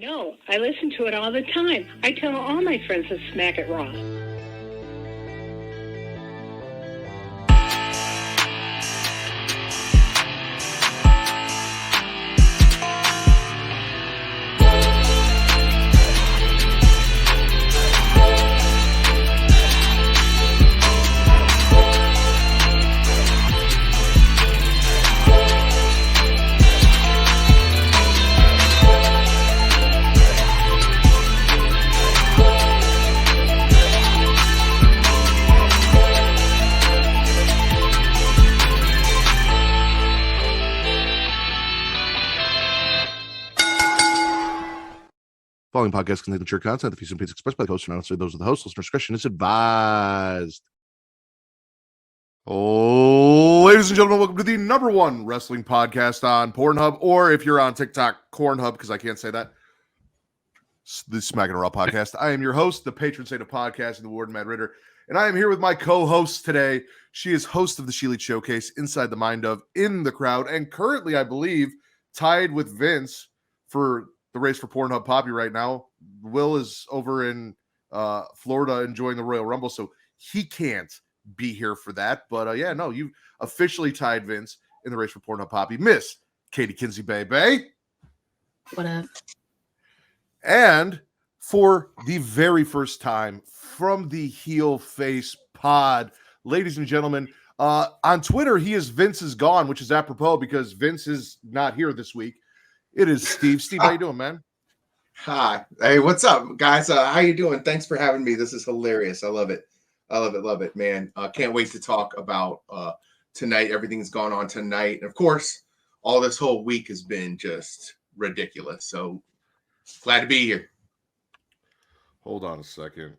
No, I listen to it all the time. I tell all my friends to smack it raw. Following podcast contains mature content. The views and opinions expressed by the host are not necessarily those of the host. Listener discretion is advised. Oh, ladies and gentlemen, welcome to the number one wrestling podcast on Pornhub, or if you're on TikTok, Cornhub, because I can't say that. The Smackin It Raw Podcast. I am your host, the patron saint of podcasting, the Warden Mad Ritter, and I am here with my co-host today. She is host of the She Elite Showcase, Inside the Mind of, In the Crowd, and currently, I believe, tied with Vince for the race for Pornhub Poppy right now. Will is over in Florida enjoying the Royal Rumble, so he can't be here for that. But you officially tied Vince in the race for Pornhub Poppy. Miss Katie Kinzy, baby. What up? And for the very first time from the Heel Face Pod, ladies and gentlemen, on Twitter, he is Vince is gone, which is apropos because Vince is not here this week. It is Steve. Steve, how you doing, man? Hi. Hey, what's up, guys? How you doing? Thanks for having me. This is hilarious. I love it. Love it, man. Can't wait to talk about tonight. Everything's gone on tonight. And of course, all this whole week has been just ridiculous. So glad to be here. Hold on a second.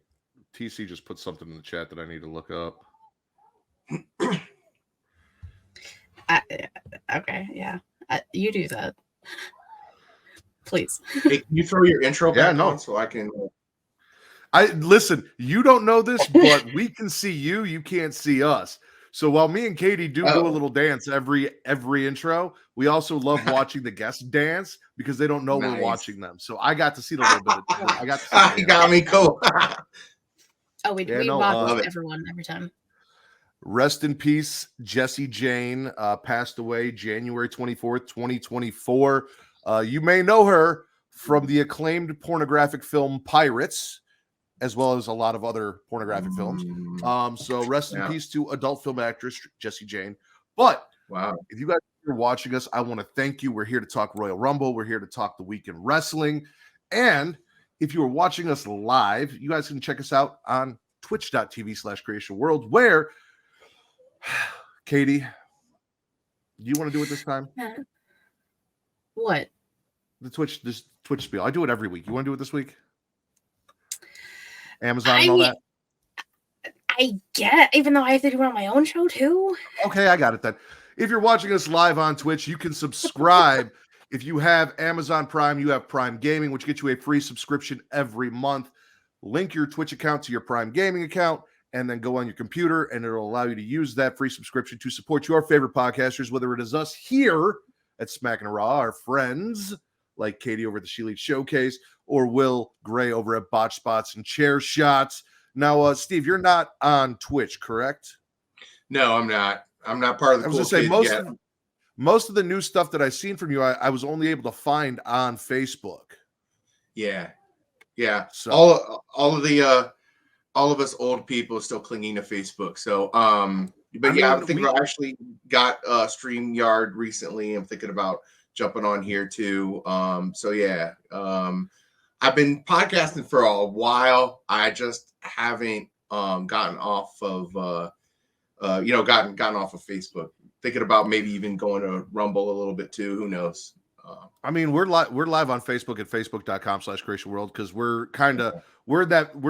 TC just put something in the chat that I need to look up. Okay, yeah. You do that. Please. Hey, can you throw your intro back on so I can... Listen, you don't know this, but we can see you. You can't see us. So while me and Katie do a little dance every intro, we also love watching the guests dance because they don't know we're watching them. So I got to see the little bit of I got to see you got me cool. We watch everyone every time. Rest in peace, Jessie Jane passed away January 24th, 2024. You may know her from the acclaimed pornographic film Pirates, as well as a lot of other pornographic films. So rest in peace to adult film actress Jessie Jane. But wow, if you guys are watching us, I want to thank you. We're here to talk Royal Rumble. We're here to talk the week in wrestling. And if you are watching us live, you guys can check us out on twitch.tv/Creation World, where Katie, do you want to do it this time? What? This Twitch spiel. I do it every week. You want to do it this week? Amazon and all that? I get, even though I have to do it on my own show too. Okay, I got it then. If you're watching us live on Twitch, you can subscribe. If you have Amazon Prime, you have Prime Gaming, which gets you a free subscription every month. Link your Twitch account to your Prime Gaming account, and then go on your computer, and it'll allow you to use that free subscription to support your favorite podcasters, whether it is us here at Smackin It Raw, our friends like Katie over at the She Elite Showcase, or Will Gray over at Botch Spots and Chair Shots. Now, Steve, you're not on Twitch, correct? No, I'm not. I'm not part of the I was cool going to say, yet. most of the new stuff that I've seen from you, I was only able to find on Facebook. Yeah. So all of us old people are still clinging to Facebook. So, I think I actually got StreamYard recently. I'm thinking about jumping on here too. I've been podcasting for a while. I just haven't gotten off of gotten off of Facebook. Thinking about maybe even going to Rumble a little bit too. Who knows? We're live on Facebook at facebook.com/Creation World because we're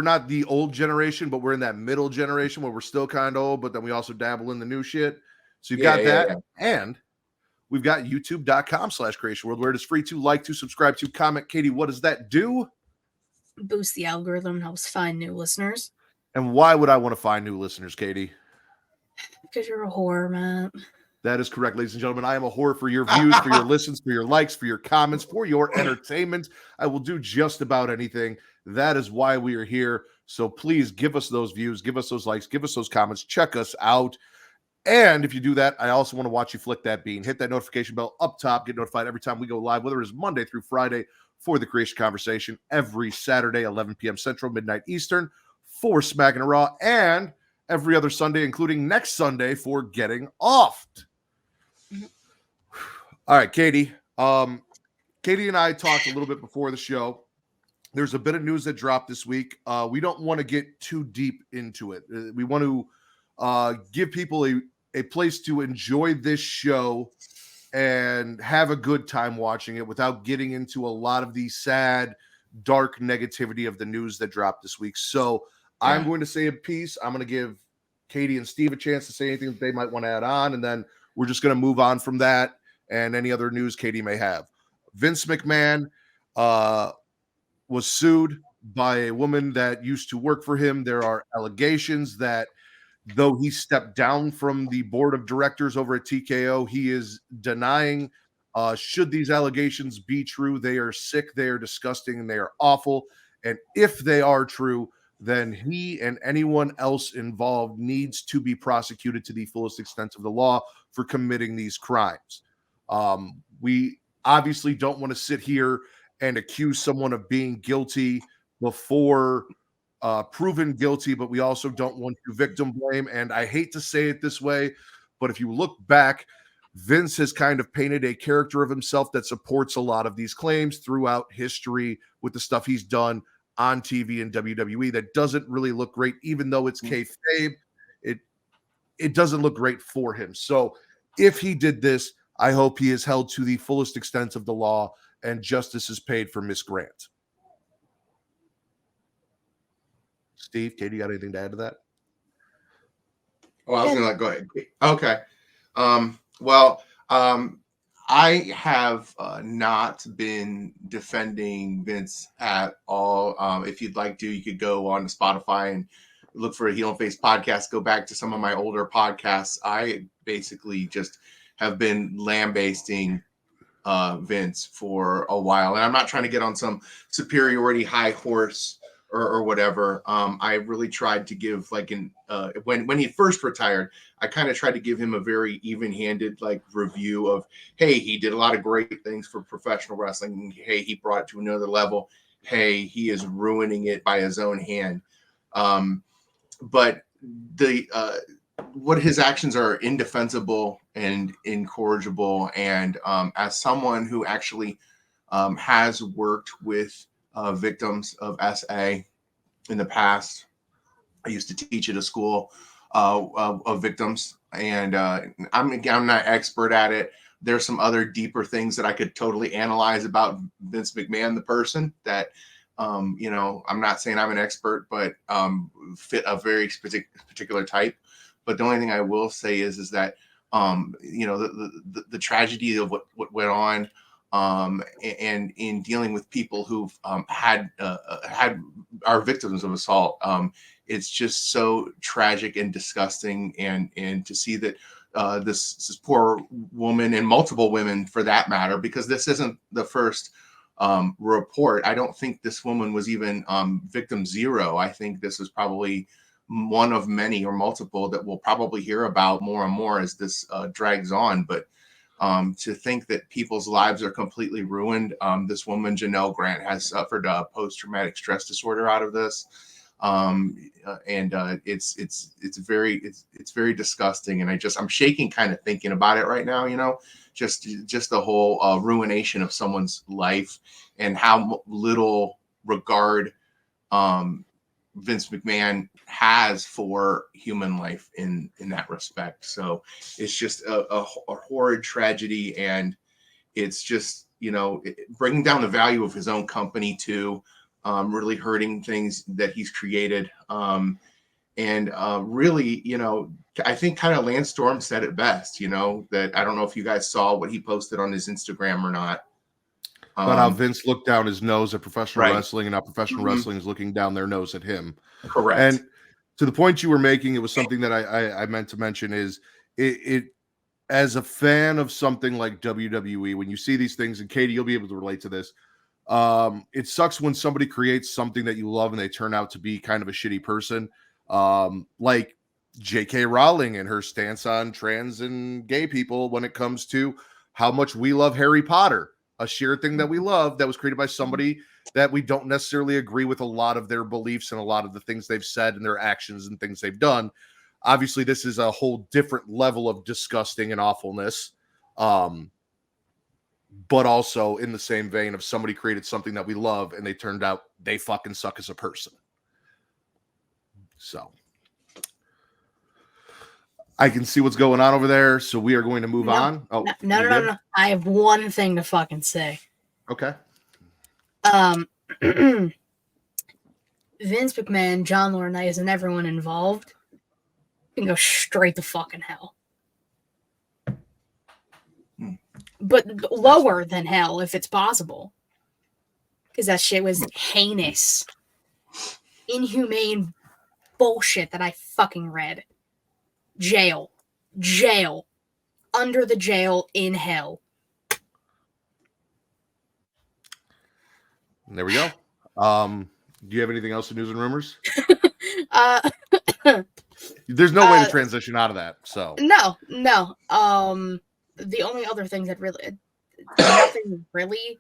not the old generation, but we're in that middle generation where we're still kind of old, but then we also dabble in the new shit. So you've got that. And we've got youtube.com/Creation World, where it is free to like, to subscribe, to comment. Katie, what does that do? Boost the algorithm, helps find new listeners. And why would I want to find new listeners, Katie? Because you're a whore, man. That is correct, ladies and gentlemen. I am a whore for your views, for your listens, for your likes, for your comments, for your entertainment. I will do just about anything. That is why we are here. So please give us those views, give us those likes, give us those comments, check us out. And if you do that, I also want to watch you flick that bean. Hit that notification bell up top. Get notified every time we go live, whether it's Monday through Friday for the Creation Conversation, every Saturday, 11 p.m. Central, midnight Eastern, for Smackin It Raw, and every other Sunday, including next Sunday, for Getting Offed. All right, Katie. Katie and I talked a little bit before the show. There's a bit of news that dropped this week. We don't want to get too deep into it. We want to give people a place to enjoy this show and have a good time watching it without getting into a lot of the sad, dark negativity of the news that dropped this week. So I'm going to say a piece. I'm going to give Katie and Steve a chance to say anything that they might want to add on, and then we're just going to move on from that and any other news Katie may have. Vince McMahon was sued by a woman that used to work for him. There are allegations that though he stepped down from the board of directors over at TKO, he is denying. Should these allegations be true, they are sick, they are disgusting, and they are awful. And if they are true, then he and anyone else involved needs to be prosecuted to the fullest extent of the law for committing these crimes. We obviously don't want to sit here and accuse someone of being guilty before proven guilty, but we also don't want to victim blame. And I hate to say it this way, but if you look back, Vince has kind of painted a character of himself that supports a lot of these claims throughout history with the stuff he's done on TV and WWE that doesn't really look great, even though it's kayfabe. It doesn't look great for him. So if he did this, I hope he is held to the fullest extent of the law and justice is paid for Miss Grant. Steve, Katie, got anything to add to that? Oh, I was going to go ahead. Okay. I have not been defending Vince at all. If you'd like to, you could go on to Spotify and look for a Heel and Face podcast. Go back to some of my older podcasts. I basically just have been lambasting Vince for a while. And I'm not trying to get on some superiority high horse or whatever. I really tried to give when he first retired, I kind of tried to give him a very even-handed review of, hey, he did a lot of great things for professional wrestling. Hey, he brought it to another level. Hey, he is ruining it by his own hand. But what his actions are indefensible and incorrigible. And as someone who actually has worked with victims of SA in the past, I used to teach at a school of victims, and I'm not expert at it. There's some other deeper things that I could totally analyze about Vince McMahon, the person that, I'm not saying I'm an expert, but fit a very particular type. But the only thing I will say is that, the tragedy of what went on, and in dealing with people who've are victims of assault, it's just so tragic and disgusting. And to see that this poor woman, and multiple women for that matter, because this isn't the first report. I don't think this woman was even victim zero. I think this is probably one of many or multiple that we'll probably hear about more and more as this drags on. But to think that people's lives are completely ruined. This woman, Janelle Grant, has suffered a post-traumatic stress disorder out of this. It's very disgusting. And I'm shaking kind of thinking about it right now, just the whole ruination of someone's life and how little regard Vince McMahon has for human life in that respect. So it's just a horrid tragedy, and it's just, bringing down the value of his own company too, really hurting things that he's created. Really, I think kind of Lance Storm said it best, that I don't know if you guys saw what he posted on his Instagram or not. But how Vince looked down his nose at professional wrestling, and how professional wrestling is looking down their nose at him. Correct. And to the point you were making, it was something that I meant to mention is it as a fan of something like WWE, when you see these things, and Katie, you'll be able to relate to this. It sucks when somebody creates something that you love and they turn out to be kind of a shitty person. Like J.K. Rowling and her stance on trans and gay people when it comes to how much we love Harry Potter, a sheer thing that we love that was created by somebody that we don't necessarily agree with a lot of their beliefs and a lot of the things they've said and their actions and things they've done. Obviously, this is a whole different level of disgusting and awfulness. But also in the same vein of somebody created something that we love and they turned out they fucking suck as a person. So I can see what's going on over there. So we are going to move on. Oh, no. I have one thing to fucking say. Okay. Vince McMahon, John Laurinaitis, and everyone involved can go straight to fucking hell. But lower than hell if it's possible. Because that shit was heinous. Inhumane bullshit that I fucking read. Jail. Under the jail in hell. There we go. Do you have anything else in news and rumors? There's no way to transition out of that. So no. The only other things that really nothing really.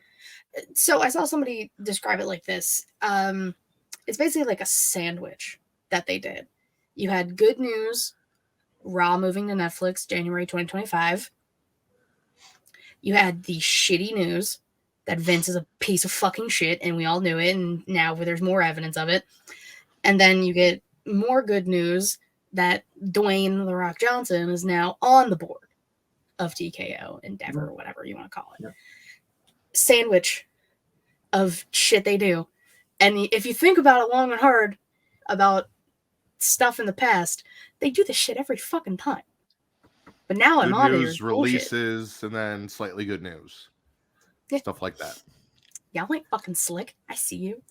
So I saw somebody describe it like this. It's basically like a sandwich that they did. You had good news, Raw moving to Netflix January 2025. You had the shitty news that Vince is a piece of fucking shit, and we all knew it, and now there's more evidence of it. And then you get more good news that Dwayne "The Rock" Johnson is now on the board of TKO, Endeavor, or whatever you want to call it. Yeah. Sandwich of shit they do. And if you think about it long and hard about stuff in the past, they do this shit every fucking time. But now I'm on news releases and then slightly good news. Yeah. Stuff like that. Y'all ain't fucking slick. I see you.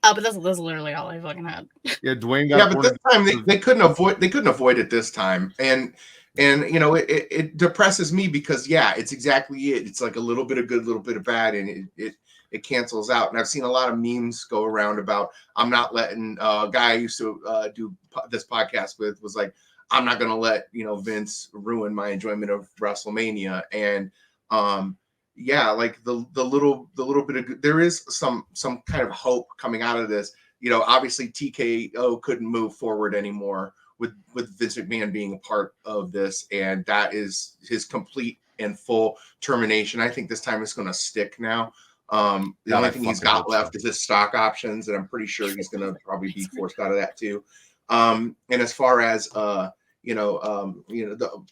But that's literally all I fucking had. Yeah, Dwayne got but this time they couldn't avoid it this time. And you know, it depresses me because it's exactly it. It's like a little bit of good, a little bit of bad, and it cancels out. And I've seen a lot of memes go around about I'm not letting a guy I used to do this podcast with was like, I'm not gonna let Vince ruin my enjoyment of WrestleMania. And like the little bit of there is some kind of hope coming out of this. Obviously TKO couldn't move forward anymore with Vince McMahon being a part of this, and that is his complete and full termination. I think this time it's going to stick now. The only thing he's got left is his stock options, and I'm pretty sure he's going to probably be forced out of that too. And as far as the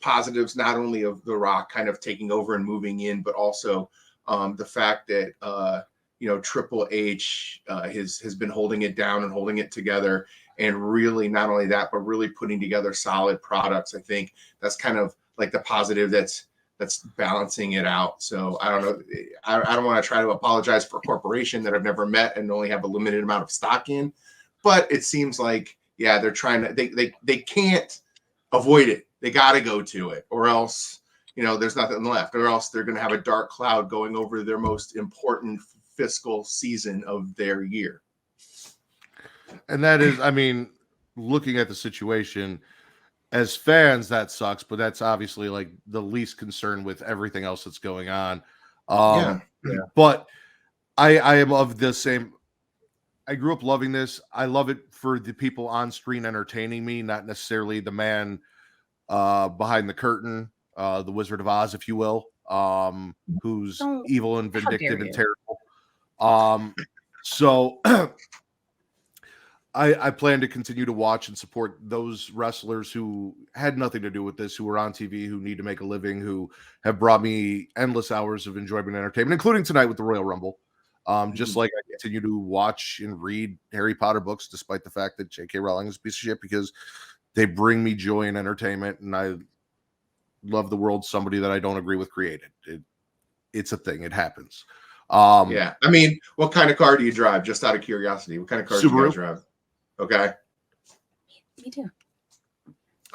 positives, not only of The Rock kind of taking over and moving in, but also the fact that Triple H has been holding it down and holding it together, and really not only that, but really putting together solid products. I think that's kind of like the positive that's balancing it out. So I don't know. I don't want to try to apologize for a corporation that I've never met and only have a limited amount of stock in, but it seems like they're trying to. They can't avoid it. They got to go to it, or else there's nothing left, or else they're going to have a dark cloud going over their most important fiscal season of their year. And that is, I mean, looking at the situation as fans, that sucks, but that's obviously like the least concern with everything else that's going on. But I am of the same. I grew up loving this. I love it for the people on screen entertaining me, not necessarily the man behind the curtain, the Wizard of Oz, if you will, who's evil and vindictive and terrible. So I plan to continue to watch and support those wrestlers who had nothing to do with this, who were on TV, who need to make a living, who have brought me endless hours of enjoyment and entertainment, including tonight with the Royal Rumble. Just like I continue to watch and read Harry Potter books, despite the fact that J.K. Rowling is a piece of shit, because they bring me joy and entertainment, and I love the world somebody that I don't agree with created. It's a thing. It happens. I mean, what kind of car do you drive? Just out of curiosity, what kind of car do you guys drive? Okay. Me too.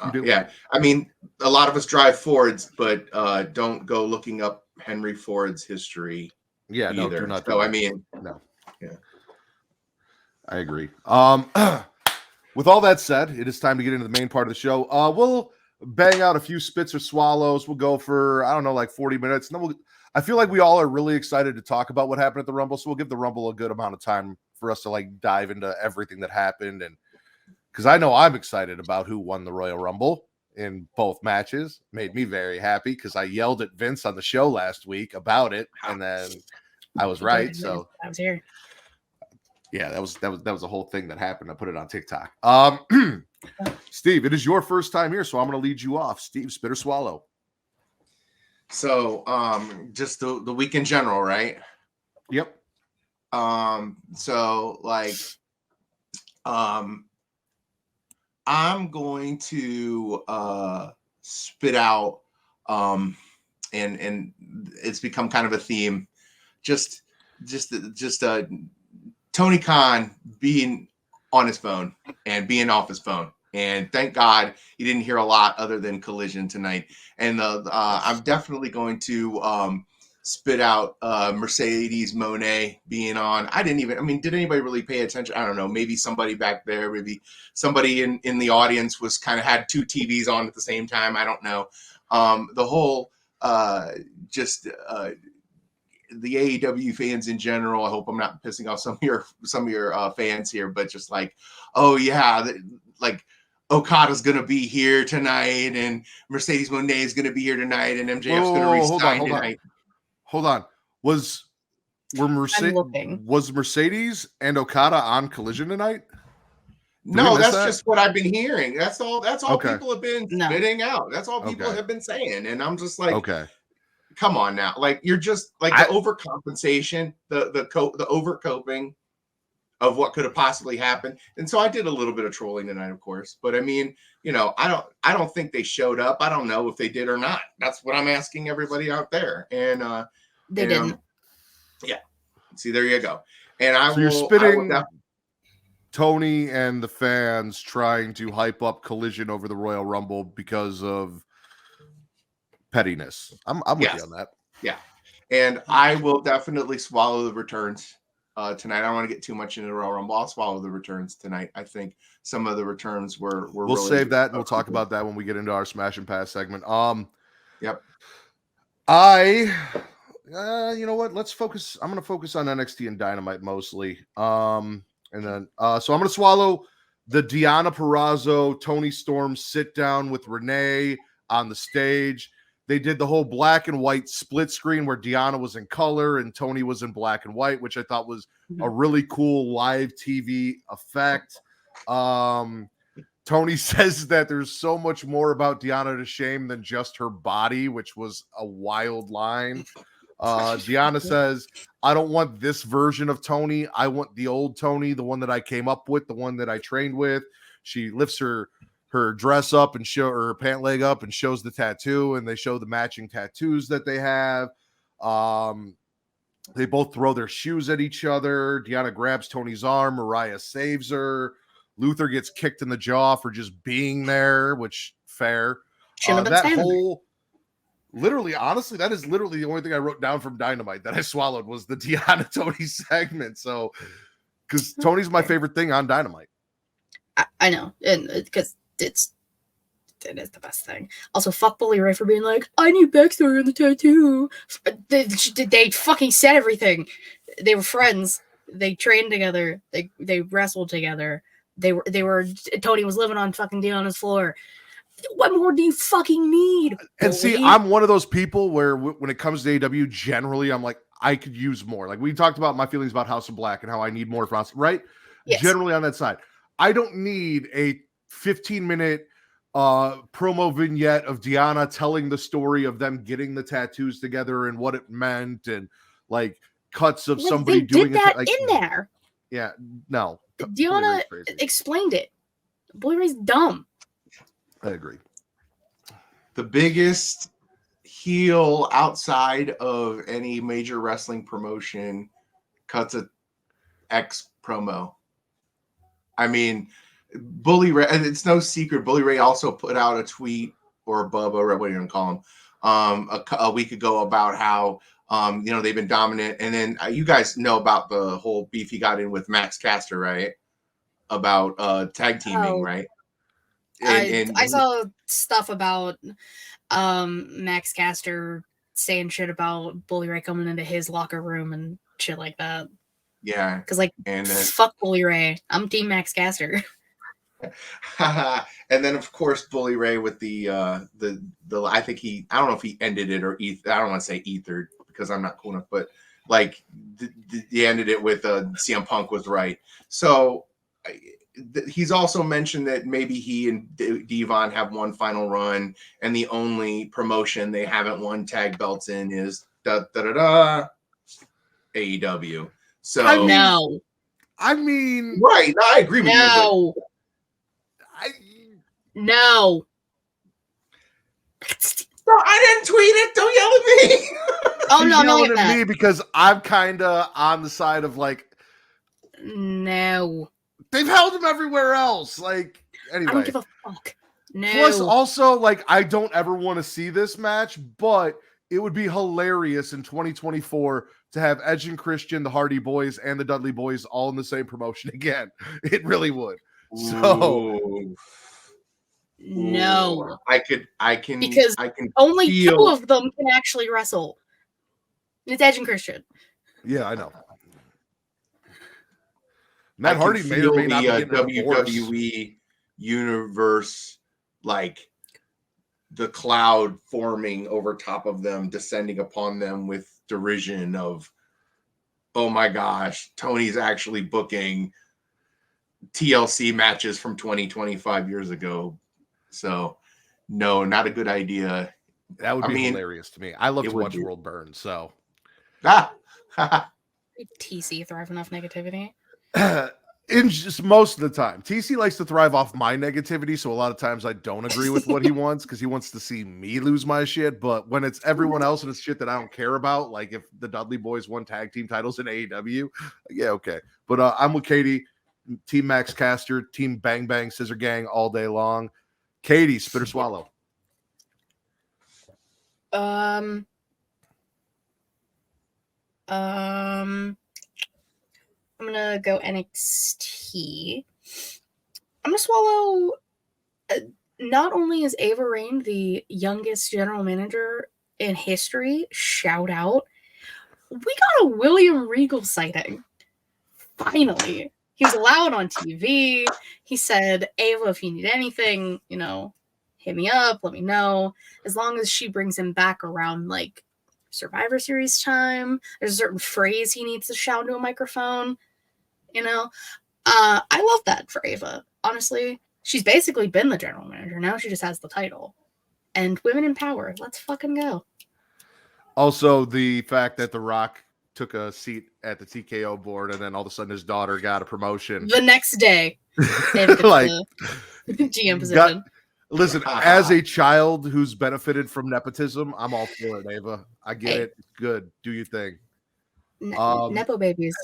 You do? Yeah. I mean, a lot of us drive Fords, but don't go looking up Henry Ford's history Yeah, no, either. do not. So, I mean, no. Yeah. I agree. With all that said, it is time to get into the main part of the show. We'll bang out a few spits or swallows. We'll go for, I don't know, like 40 minutes. And then I feel like we all are really excited to talk about what happened at the Rumble. So we'll give the Rumble a good amount of time for us to like dive into everything that happened. And because I know I'm excited about who won the Royal Rumble in both matches. Made me very happy because I yelled at Vince on the show last week about it. And then I was right. So I was here. yeah, that was a whole thing that happened. I put it on TikTok. Steve, it is your first time here, so I'm going to lead you off. Steve, spit or swallow. So, just the week in general, right? Yep. So like, I'm going to spit out, and it's become kind of a theme. Just Tony Khan being on his phone and being off his phone. And thank God you didn't hear a lot other than Collision tonight. And I'm definitely going to spit out Mercedes Moné being on. Did anybody really pay attention? I don't know. Maybe somebody back there, maybe somebody in the audience was kind of had two TVs on at the same time. I don't know. The whole the AEW fans in general. I hope I'm not pissing off some of your fans here, but just like, oh yeah, like Okada's gonna be here tonight, and Mercedes Moné is gonna be here tonight, and MJF's gonna resign tonight. Hold on. Was Mercedes and Okada on Collision tonight? No, that's just what I've been hearing. That's all Okay. people have been spitting out. That's all people have been saying. And I'm just like, okay, come on now. Like, you're just like the overcompensation, the overcoping of what could have possibly happened. And so I did a little bit of trolling tonight, of course. But I mean, I don't think they showed up. I don't know if they did or not. That's what I'm asking everybody out there. And they didn't. Yeah. See, there you go. And you're spitting Tony and the fans trying to hype up Collision over the Royal Rumble because of pettiness. I'm with you on that. Yeah. And I will definitely swallow the returns tonight. I don't want to get too much into the Royal Rumble. I'll swallow the returns tonight. I think some of the returns were we'll really save that and we'll talk about that when we get into our Smash and Pass segment. Yep. You know what? Let's focus. I'm going to focus on NXT and Dynamite mostly. And then, so I'm going to swallow the Deonna Purrazzo, Tony Storm sit down with Renee on the stage. They did the whole black and white split screen where Deonna was in color and Tony was in black and white, which I thought was a really cool live TV effect. Tony says that there's so much more about Deonna to shame than just her body, which was a wild line. Deonna says, I don't want this version of Tony. I want the old Tony, the one that I came up with, the one that I trained with. She lifts her dress up and show her pant leg up and shows the tattoo, and they show the matching tattoos that they have. They both throw their shoes at each other. Deonna grabs Tony's arm. Mariah saves her. Luther gets kicked in the jaw for just being there, which fair. That whole literally, honestly, that is literally the only thing I wrote down from Dynamite that I swallowed was the Deonna Tony segment. So, because Tony's my favorite thing on Dynamite. I know, and because it is the best thing. Also, fuck Bully Ray for being like, I need backstory on the tattoo. They fucking said everything. They were friends. They trained together. They wrestled together. They were. Tony was living on fucking Deonna's floor. What more do you fucking need? And see, I'm one of those people where when it comes to AEW, generally, I'm like, I could use more. Like we talked about my feelings about House of Black and how I need more from House, right? Yes. Generally on that side. I don't need a 15-minute promo vignette of Deonna telling the story of them getting the tattoos together and what it meant and like cuts of somebody doing that like, in there. Yeah, no. Deonna explained it. Bully Ray's dumb. I agree. The biggest heel outside of any major wrestling promotion cuts a X promo. I mean, Bully Ray, and it's no secret, Bully Ray also put out a tweet, or Bubba, or what do you want to call him, a week ago about how they've been dominant. And then you guys know about the whole beef he got in with Max Caster, right? About tag teaming, right? I saw stuff about Max Caster saying shit about Bully Ray coming into his locker room and shit like that. Yeah, because fuck Bully Ray, I'm Team Max Caster. And then of course Bully Ray with the I think I don't know if he ended it or I don't want to say ethered because I'm not cool enough, but like he ended it with CM Punk was right. So he's also mentioned that maybe he and Devon have one final run, and the only promotion they haven't won tag belts in is AEW. So no, I mean, right? No, I agree with you. No. No. No, I didn't tweet it. Don't yell at me. Oh She's no, yelling no, at me because I'm kind of on the side of like, no. they've held him everywhere else. Like, anyway, I don't give a fuck. No. Plus, also, like, I don't ever want to see this match, but it would be hilarious in 2024 to have Edge and Christian, the Hardy Boys, and the Dudley Boys all in the same promotion again. It really would. So, no, I can because only two of them can actually wrestle. It's Edge and Christian. Yeah, I know. Matt Hardy may or may not be getting WWE universe, like the cloud forming over top of them, descending upon them with derision of, oh my gosh, Tony's actually booking TLC matches from 25 years ago. So, no, not a good idea. That would be hilarious to me. I love to watch World Burn, so. TC thriving off negativity. In just most of the time, TC likes to thrive off my negativity, so a lot of times I don't agree with what he wants because he wants to see me lose my shit. But when it's everyone else and it's shit that I don't care about, like if the Dudley Boys won tag team titles in AEW, yeah, okay. But I'm with Katie, Team Max Caster, Team Bang Bang Scissor Gang all day long. Katie, spit or swallow? I'm gonna go NXT. I'm gonna swallow. Not only is Ava Raine the youngest general manager in history, shout out, we got a William Regal sighting. Finally, he was allowed on TV. He said, "Ava, if you need anything, hit me up. Let me know. As long as she brings him back around like Survivor Series time, there's a certain phrase he needs to shout into a microphone. I love that for Ava. Honestly, she's basically been the general manager. Now she just has the title. And women in power. Let's fucking go. Also, the fact that The Rock took a seat at the TKO board and then all of a sudden his daughter got a promotion. The next day. Like, GM position. Listen, as a child who's benefited from nepotism, I'm all for it, Ava. I get it. It's good. Do your thing. Nepo babies.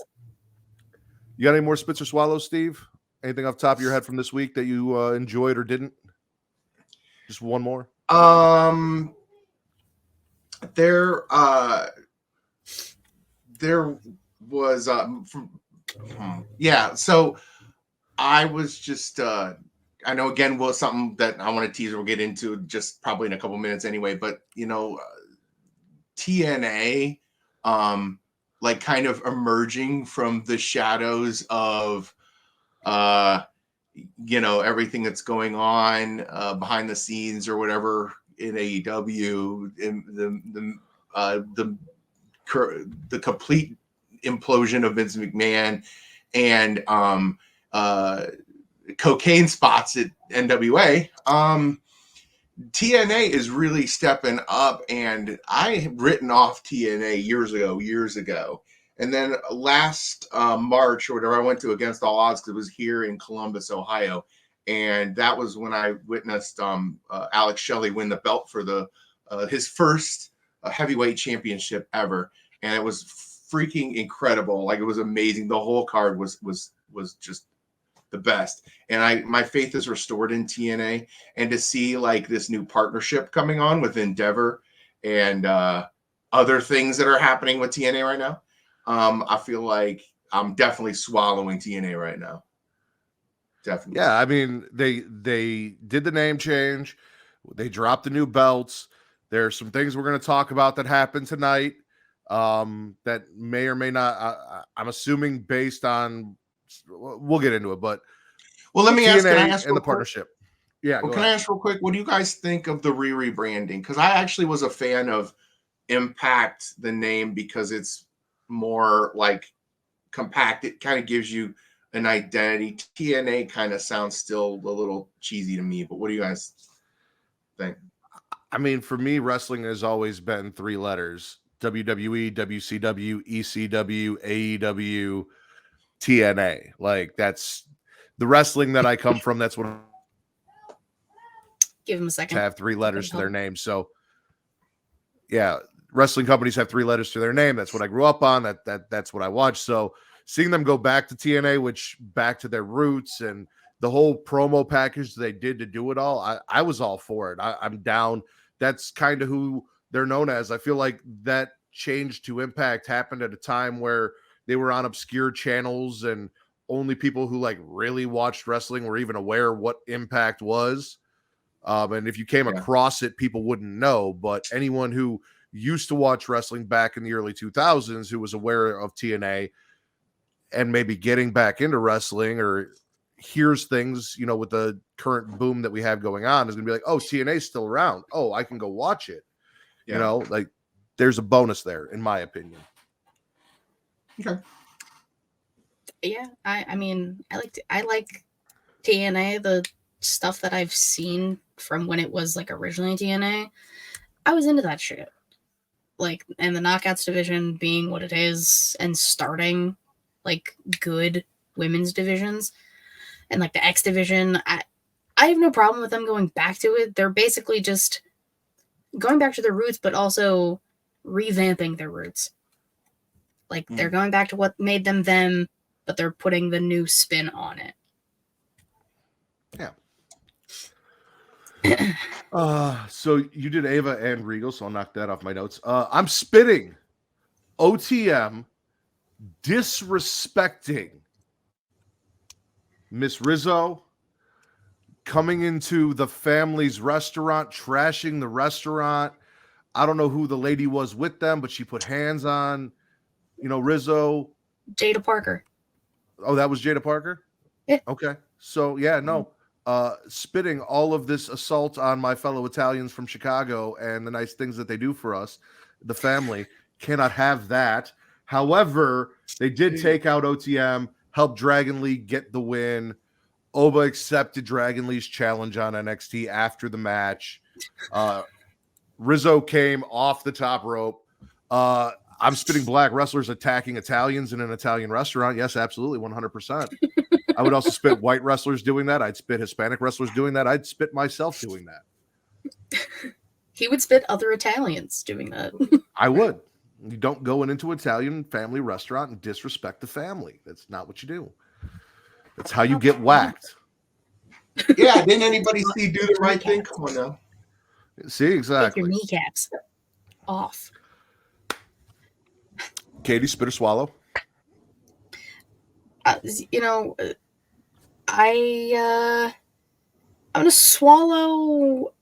You got any more spits or swallows, Steve? Anything off the top of your head from this week that you enjoyed or didn't? Just one more. There was so I was just I know again was something that I want to tease, we'll get into just probably in a couple minutes anyway, but TNA like kind of emerging from the shadows of everything that's going on behind the scenes or whatever in AEW, in the complete implosion of Vince McMahon and cocaine spots at NWA. TNA is really stepping up, and I had written off TNA years ago. And then last March or whatever, I went to Against All Odds because it was here in Columbus, Ohio. And that was when I witnessed Alex Shelley win the belt for his first heavyweight championship ever. And it was freaking incredible. Like, it was amazing. The whole card was just the best. And my faith is restored in TNA, and to see like this new partnership coming on with Endeavor and other things that are happening with TNA right now, I feel like I'm definitely swallowing TNA right now. Definitely. Yeah, I mean, they did the name change. They dropped the new belts. There's some things we're going to talk about that happened tonight that may or may not. I'm assuming based on. We'll get into it, but well, let me TNA ask. Can I ask and the partnership? Yeah. Well, can I ask real quick? What do you guys think of the rebranding? Because I actually was a fan of Impact, the name, because it's more like compact. It kind of gives you an identity. TNA kind of sounds still a little cheesy to me, but what do you guys think? I mean, for me, wrestling has always been 3 letters: WWE, WCW, ECW, AEW, TNA. Like, that's the wrestling that I come from. That's what Give him a second. have 3 letters to their name. So yeah, wrestling companies have 3 letters to their name. That's what I grew up on. That's what I watched. So seeing them go back to TNA, which back to their roots, and the whole promo package they did to do it all, I was all for it. I'm down. That's kind of who they're known as. I feel like that change to Impact happened at a time where they were on obscure channels and only people who like really watched wrestling were even aware what Impact was. And if you came across it, people wouldn't know. But anyone who used to watch wrestling back in the early 2000s, who was aware of TNA and maybe getting back into wrestling or hears things, you know, with the current boom that we have going on, is going to be like, oh, TNA's still around. Oh, I can go watch it. Yeah. You know, like there's a bonus there, in my opinion. Okay. Yeah, I mean, I like TNA, the stuff that I've seen from when it was like originally TNA. I was into that shit. Like, and the Knockouts division being what it is, and starting like good women's divisions, and like the X division, I have no problem with them going back to it. They're basically just going back to their roots, but also revamping their roots. Like, they're going back to what made them them, but they're putting the new spin on it. Yeah. So you did Ava and Regal, so I'll knock that off my notes. I'm spitting OTM disrespecting Miss Rizzo, coming into the family's restaurant, trashing the restaurant. I don't know who the lady was with them, but she put hands on, you know, Rizzo. Jada Parker. Oh, that was Jada Parker? Yeah. Okay. So, yeah, no. Spitting all of this assault on my fellow Italians from Chicago and the nice things that they do for us, the family, cannot have that. However, they did take out OTM, help Dragon Lee get the win. Oba accepted Dragon Lee's challenge on NXT after the match. Rizzo came off the top rope. I'm spitting black wrestlers attacking Italians in an Italian restaurant. Yes, absolutely, 100%. I would also spit white wrestlers doing that. I'd spit Hispanic wrestlers doing that. I'd spit myself doing that. He would spit other Italians doing that. I would. You don't go into an Italian family restaurant and disrespect the family. That's not what you do. That's how you get whacked. Yeah, didn't anybody see Do the Right Thing? Come on now. See, exactly. Take your kneecaps off. Katie, spit or swallow? You know, I'm gonna swallow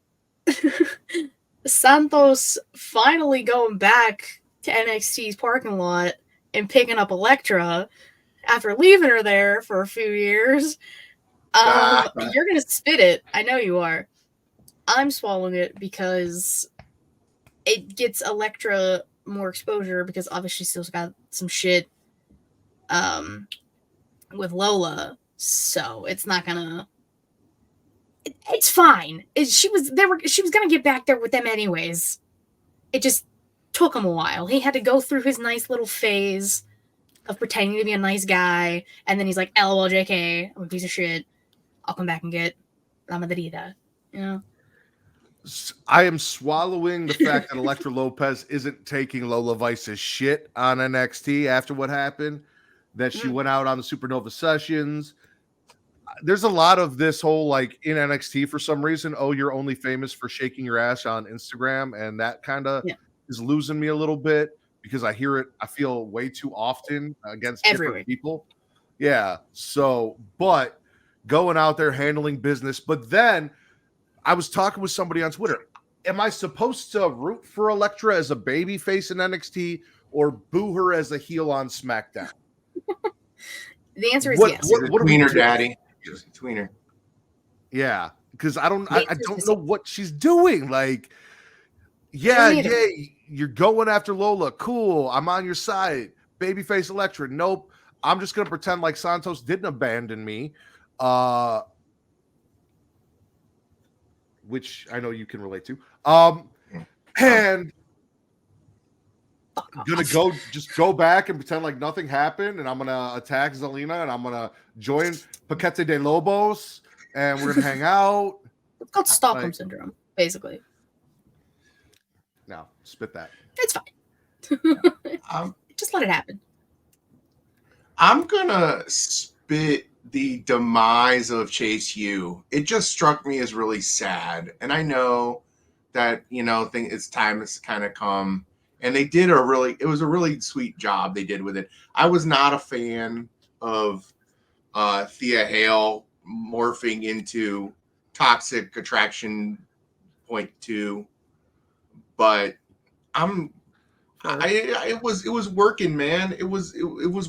Santos finally going back to NXT's parking lot and picking up Elektra after leaving her there for a few years. You're gonna spit it. I know you are. I'm swallowing it because it gets Elektra more exposure, because obviously she's still got some shit with Lola, so it's not gonna. It's fine. She was gonna get back there with them anyways. It just took him a while. He had to go through his nice little phase of pretending to be a nice guy, and then he's like, "LOL, JK, I'm a piece of shit. I'll come back and get La Madrida." You know. I am swallowing the fact that Elektra Lopez isn't taking Lola Vice's shit on NXT after what happened, that she went out on the Supernova Sessions. there's a lot of this whole like in NXT for some reason. Oh, you're only famous for shaking your ass on Instagram, and that kind of is losing me a little bit because I hear it. I feel way too often against different people. Yeah. So, but going out there handling business. But then I was talking with somebody on Twitter. Am I supposed to root for Elektra as a baby face in NXT or boo her as a heel on SmackDown? The answer is yes. What tweener, daddy? Tweener. Yeah, because I don't know what she's doing. Like, yeah, you're going after Lola. Cool, I'm on your side. Babyface Elektra. Nope. I'm just gonna pretend like Santos didn't abandon me. Which I know you can relate to. And gonna go back and pretend like nothing happened, and I'm gonna attack Zelina, and I'm gonna join Paquete de Lobos, and we're gonna hang out. It's called Stockholm syndrome, basically. No, spit that. It's fine. Just let it happen. I'm gonna spit the demise of Chase U. It just struck me as really sad, and I know that it's time has kind of come. And they did it was a really sweet job they did with it. I was not a fan of Thea Hale morphing into Toxic Attraction .2, but it was working, man. It was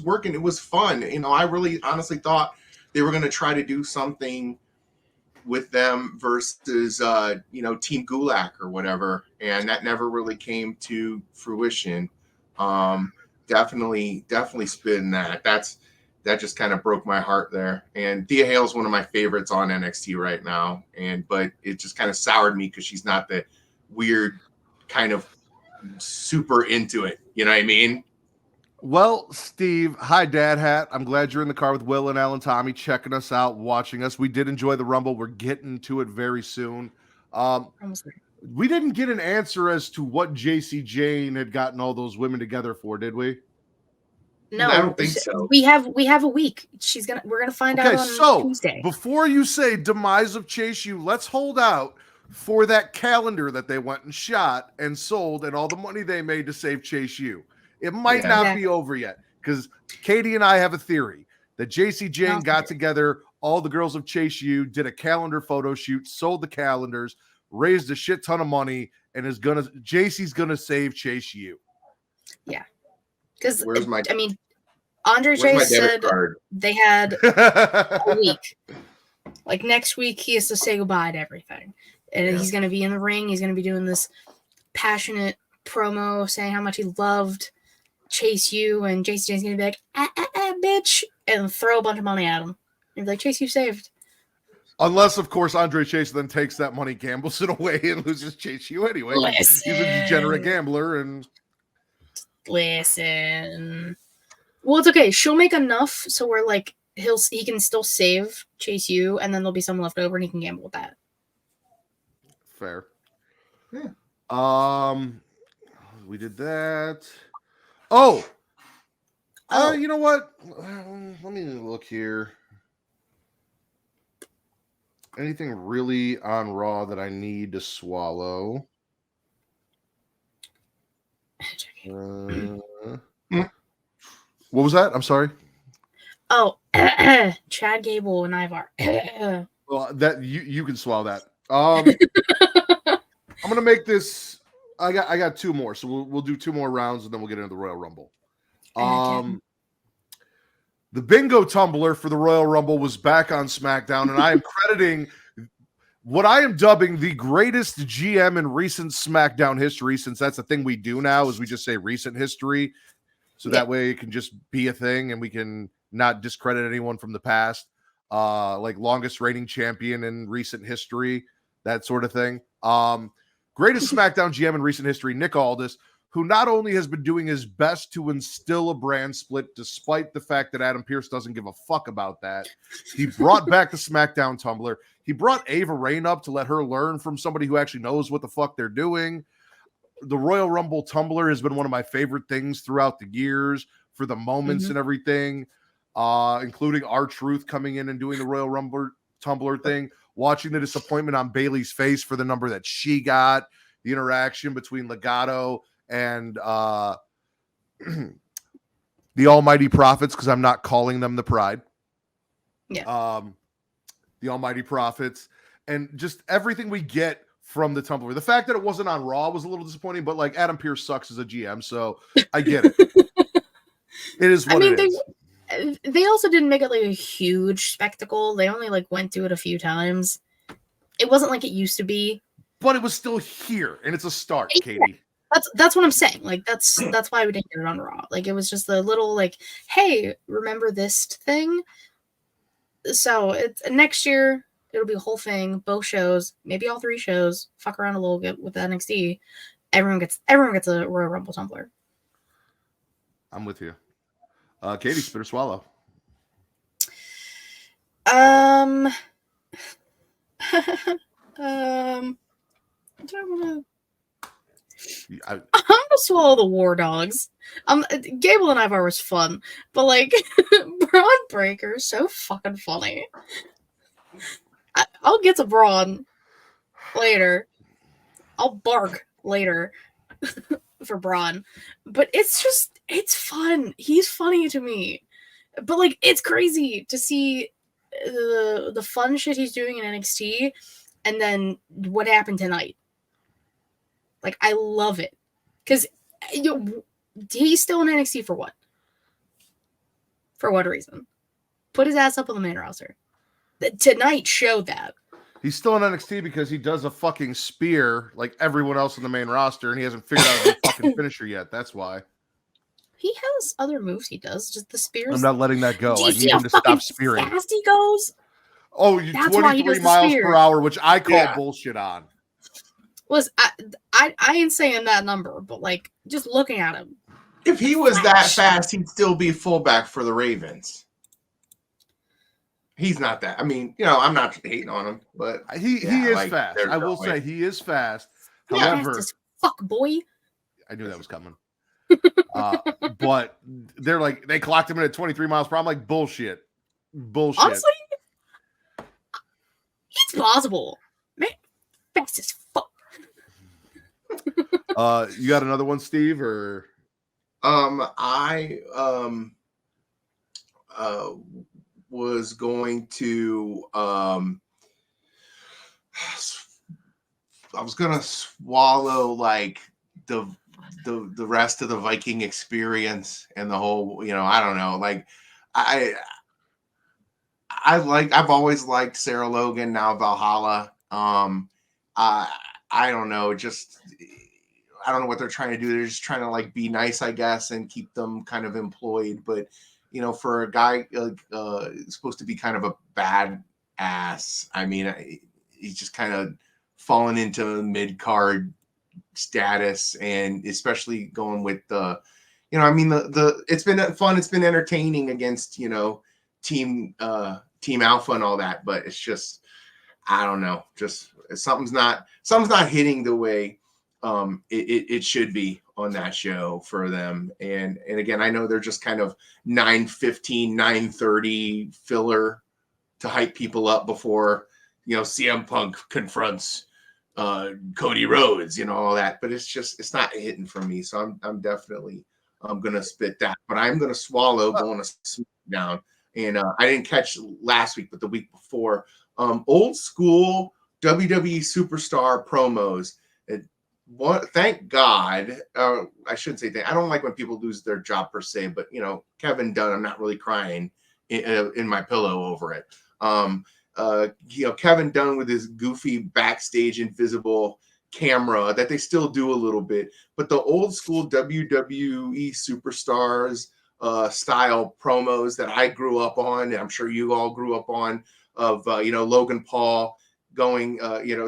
working. It was fun. I really honestly thought they were going to try to do something with them versus Team Gulak or whatever, and that never really came to fruition. Definitely spin that. That just kind of broke my heart there. And Thea Hale's one of my favorites on NXT right now, but it just kind of soured me because she's not the weird kind of super into it. You know what I mean? Well, Steve, hi, Dad Hat. I'm glad you're in the car with Will and Alan Tommy checking us out, watching us. We did enjoy the Rumble. We're getting to it very soon. We didn't get an answer as to what JC Jane had gotten all those women together for, did we? No, I don't think so. We have a week. We're gonna find out on Tuesday. Before you say demise of Chase U, let's hold out for that calendar that they went and shot and sold and all the money they made to save Chase U. It might not be over yet because Katie and I have a theory that JC Jane got together all the girls of Chase U, did a calendar photo shoot, sold the calendars, raised a shit ton of money, and JC's gonna save Chase U. Yeah, because Andre Chase said they had a week. Like next week, he has to say goodbye to everything, and he's gonna be in the ring. He's gonna be doing this passionate promo saying how much he loved Chase U, and JC Jane's gonna be like, bitch, and throw a bunch of money at him. And be like, Chase U saved. Unless, of course, Andre Chase then takes that money, gambles it away, and loses Chase U anyway. He's a degenerate gambler. And listen, well, it's okay. She'll make enough so we're like he can still save Chase U, and then there'll be some left over, and he can gamble with that. Fair. Yeah. We did that. Oh. You know what? Let me look here. Anything really on Raw that I need to swallow? What was that? I'm sorry. Oh, Chad Gable and Ivar. Well, that you can swallow that. I'm gonna make this. I got two more, so we'll do two more rounds and then we'll get into the Royal Rumble. The bingo tumbler for the Royal Rumble was back on SmackDown, and I am crediting what I am dubbing the greatest GM in recent SmackDown history, since that's the thing we do now is we just say recent history, so that way it can just be a thing and we can not discredit anyone from the past, like longest reigning champion in recent history, that sort of thing. Greatest SmackDown GM in recent history, Nick Aldis, who not only has been doing his best to instill a brand split, despite the fact that Adam Pearce doesn't give a fuck about that. He brought back the SmackDown Tumbler. He brought Ava Raine up to let her learn from somebody who actually knows what the fuck they're doing. The Royal Rumble Tumbler has been one of my favorite things throughout the years for the moments and everything. including R-Truth coming in and doing the Royal Rumble Tumbler thing, watching the disappointment on Bailey's face for the number that she got, the interaction between Legado and the Almighty Prophets, because I'm not calling them the Pride. Yeah. The Almighty Prophets, and just everything we get from the Tumbler. The fact that it wasn't on Raw was a little disappointing, but like Adam Pearce sucks as a GM, so I get it. It is what it is. They also didn't make it like a huge spectacle. They only like went to it a few times. It wasn't like it used to be. But it was still here, and it's a start, Yeah. Katie. That's what I'm saying. Like that's why we didn't get it on Raw. Like it was just a little like, hey, remember this thing? So it's next year. It'll be a whole thing, both shows, maybe all 3 shows. Fuck around a little bit with NXT. Everyone gets a Royal Rumble tumbler. I'm with you, Katie. Spit or swallow. I'm gonna swallow the War Dogs. Gable and Ivar was fun, but like Braun Breaker is so fucking funny. I'll get to Braun later. I'll bark later for Braun, but it's fun. He's funny to me, but like it's crazy to see the fun shit he's doing in NXT, and then what happened tonight. Like I love it because he's still in NXT for what? For what reason? Put his ass up on the main roster. Tonight showed that. He's still in NXT because he does a fucking spear like everyone else in the main roster, and he hasn't figured out his fucking finisher yet. That's why. He has other moves he does, just the spears. I'm not letting that go. Do you I see need how him to stop fucking spearing. fast he goes? Oh, That's why he 23 does the miles spear. per hour, which I call Yeah. bullshit on. Listen, I ain't saying that number, but like just looking at him. If he was that fast, he'd still be fullback for the Ravens. He's not that. I mean, I'm not hating on him, but He is like, fast. there's I no will way. say he is fast. Yeah. However, Fast as fuck, boy. I knew that was coming. But they're like, they clocked him in at 23 miles per hour. I'm like, bullshit. Bullshit. Honestly, it's plausible. Man, fast as fuck. You got another one, Steve, or I was going to I was gonna swallow like the rest of the Viking experience and the whole, I don't know, like I've always liked Sarah Logan, now Valhalla. I don't know, just I don't know what they're trying to do. They're just trying to like be nice, I guess, and keep them kind of employed. But for a guy supposed to be kind of a bad ass, I mean, he's just kind of fallen into mid-card status, and especially going with the it's been fun, it's been entertaining against team Alpha and all that, but it's just, I don't know, just something's not hitting the way it should be on that show for them. And again, I know they're just kind of 9:15, 9:30 filler to hype people up before CM Punk confronts Cody Rhodes, all that, but it's not hitting for me. So I'm definitely gonna spit that, but I'm gonna swallow going to SmackDown. And I didn't catch last week, but the week before, old school WWE superstar promos. Thank God. I shouldn't say that. I don't like when people lose their job per se, but Kevin Dunn, I'm not really crying in my pillow over it. Kevin Dunn with his goofy backstage invisible camera that they still do a little bit, but the old school WWE superstars style promos that I grew up on, and I'm sure you all grew up on, of Logan Paul going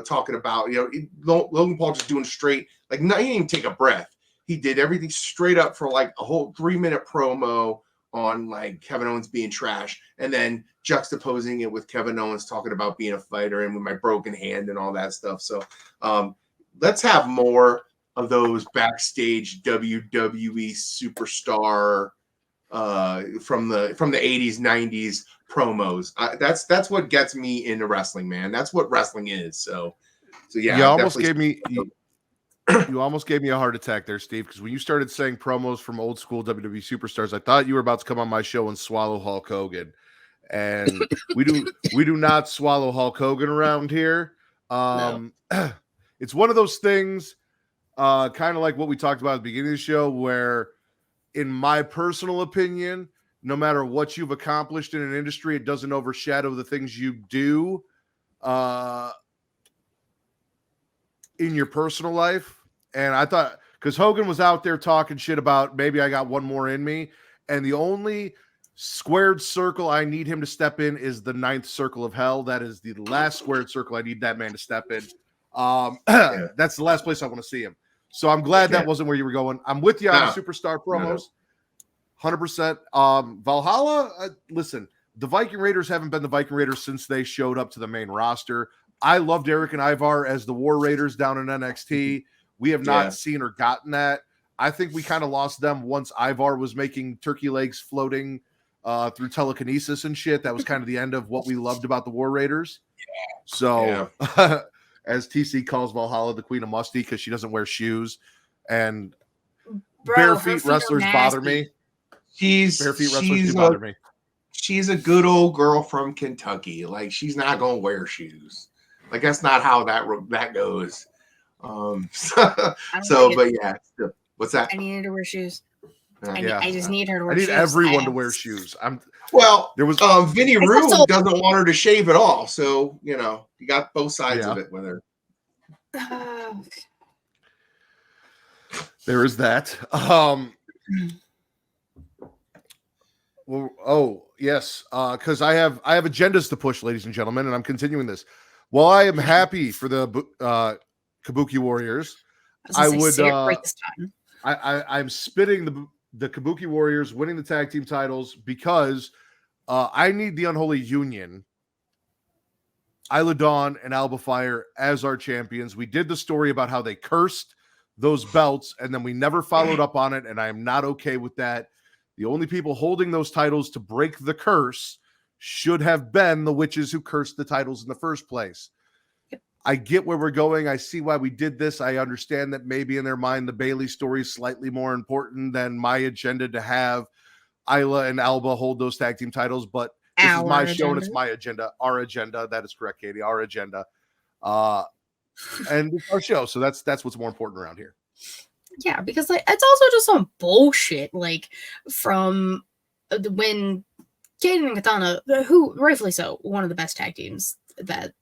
talking about Logan Paul just doing straight, like, no, he didn't even take a breath. He did everything straight up for like a whole 3-minute promo on like Kevin Owens being trash, and then juxtaposing it with Kevin Owens talking about being a fighter and with my broken hand and all that stuff. So let's have more of those backstage WWE superstar from the 80s, 90s promos. That's what gets me into wrestling, man. That's what wrestling is. So yeah, you almost gave me you almost gave me a heart attack there, Steve, because when you started saying promos from old school WWE superstars, I thought you were about to come on my show and swallow Hulk Hogan. And we do not swallow Hulk Hogan around here. No. It's one of those things, kind of like what we talked about at the beginning of the show, where, in my personal opinion, no matter what you've accomplished in an industry, it doesn't overshadow the things you do in your personal life. And I thought, because Hogan was out there talking shit about maybe I got one more in me, and the only squared circle I need him to step in is the 9th circle of hell. That is the last squared circle I need that man to step in. That's the last place I want to see him. So I'm glad that wasn't where you were going. I'm with you on the superstar promos. 100%. Valhalla, listen, the Viking Raiders haven't been the Viking Raiders since they showed up to the main roster. I loved Eric and Ivar as the War Raiders down in NXT. We have not seen or gotten that. I think we kind of lost them once Ivar was making turkey legs floating through telekinesis and shit. That was kind of the end of what we loved about the War Raiders. So as TC calls Valhalla the Queen of Musty because she doesn't wear shoes, and bare feet wrestlers bother me. Bare feet wrestlers do bother me. She's a good old girl from Kentucky. Like, she's not gonna wear shoes. Like, that's not how that goes. But yeah, what's that? I need her to wear shoes. I just need her to wear shoes. I need everyone to wear shoes. There was Vinny Rue doesn't want her to shave at all. So, you got both sides of it with her. There is that. Yes, because I have agendas to push, ladies and gentlemen, and I'm continuing this. While I am happy for the Kabuki Warriors, I'm spitting the Kabuki Warriors winning the tag team titles because I need the Unholy Union, Isla Dawn and Alba Fire, as our champions. We did the story about how they cursed those belts, and then we never followed up on it, and I am not okay with that. The only people holding those titles to break the curse should have been the witches who cursed the titles in the first place. I get where we're going. I see why we did this. I understand that maybe in their mind, the Bailey story is slightly more important than my agenda to have Isla and Alba hold those tag team titles, but this is my show and it's my agenda, our agenda. That is correct, Katie, our agenda. And it's our show. So that's what's more important around here. Yeah, because it's also just some bullshit, from when Kaden and Katana, who rightfully so, one of the best tag teams that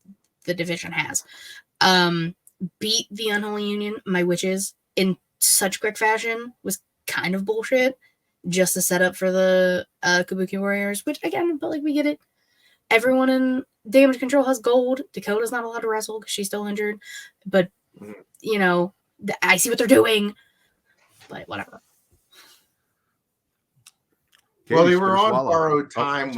the division has, beat the Unholy Union, my witches, in such quick fashion was kind of bullshit, just to set up for the Kabuki Warriors, which again, but we get it. Everyone in Damage Control has gold. Dakota's not allowed to wrestle because she's still injured, but I see what they're doing, but whatever. Well, they were on borrowed time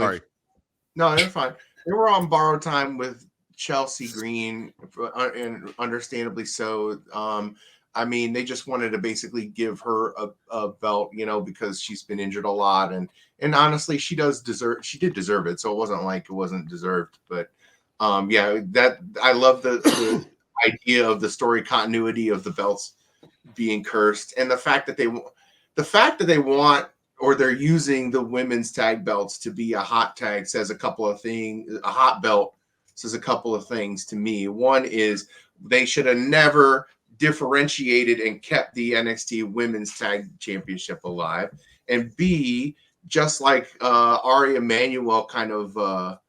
No, they're fine. They were on borrowed time with Chelsea Green, and understandably so. They just wanted to basically give her a belt, because she's been injured a lot, and honestly, she did deserve it. So it wasn't like it wasn't deserved, but that I love the idea of the story continuity of the belts being cursed, and the fact that they want, or they're using the women's tag belts to be a hot tag says a couple of things. A hot belt says a couple of things to me. One is they should have never differentiated and kept the NXT Women's Tag Championship alive. And B, just like Ari Emanuel kind of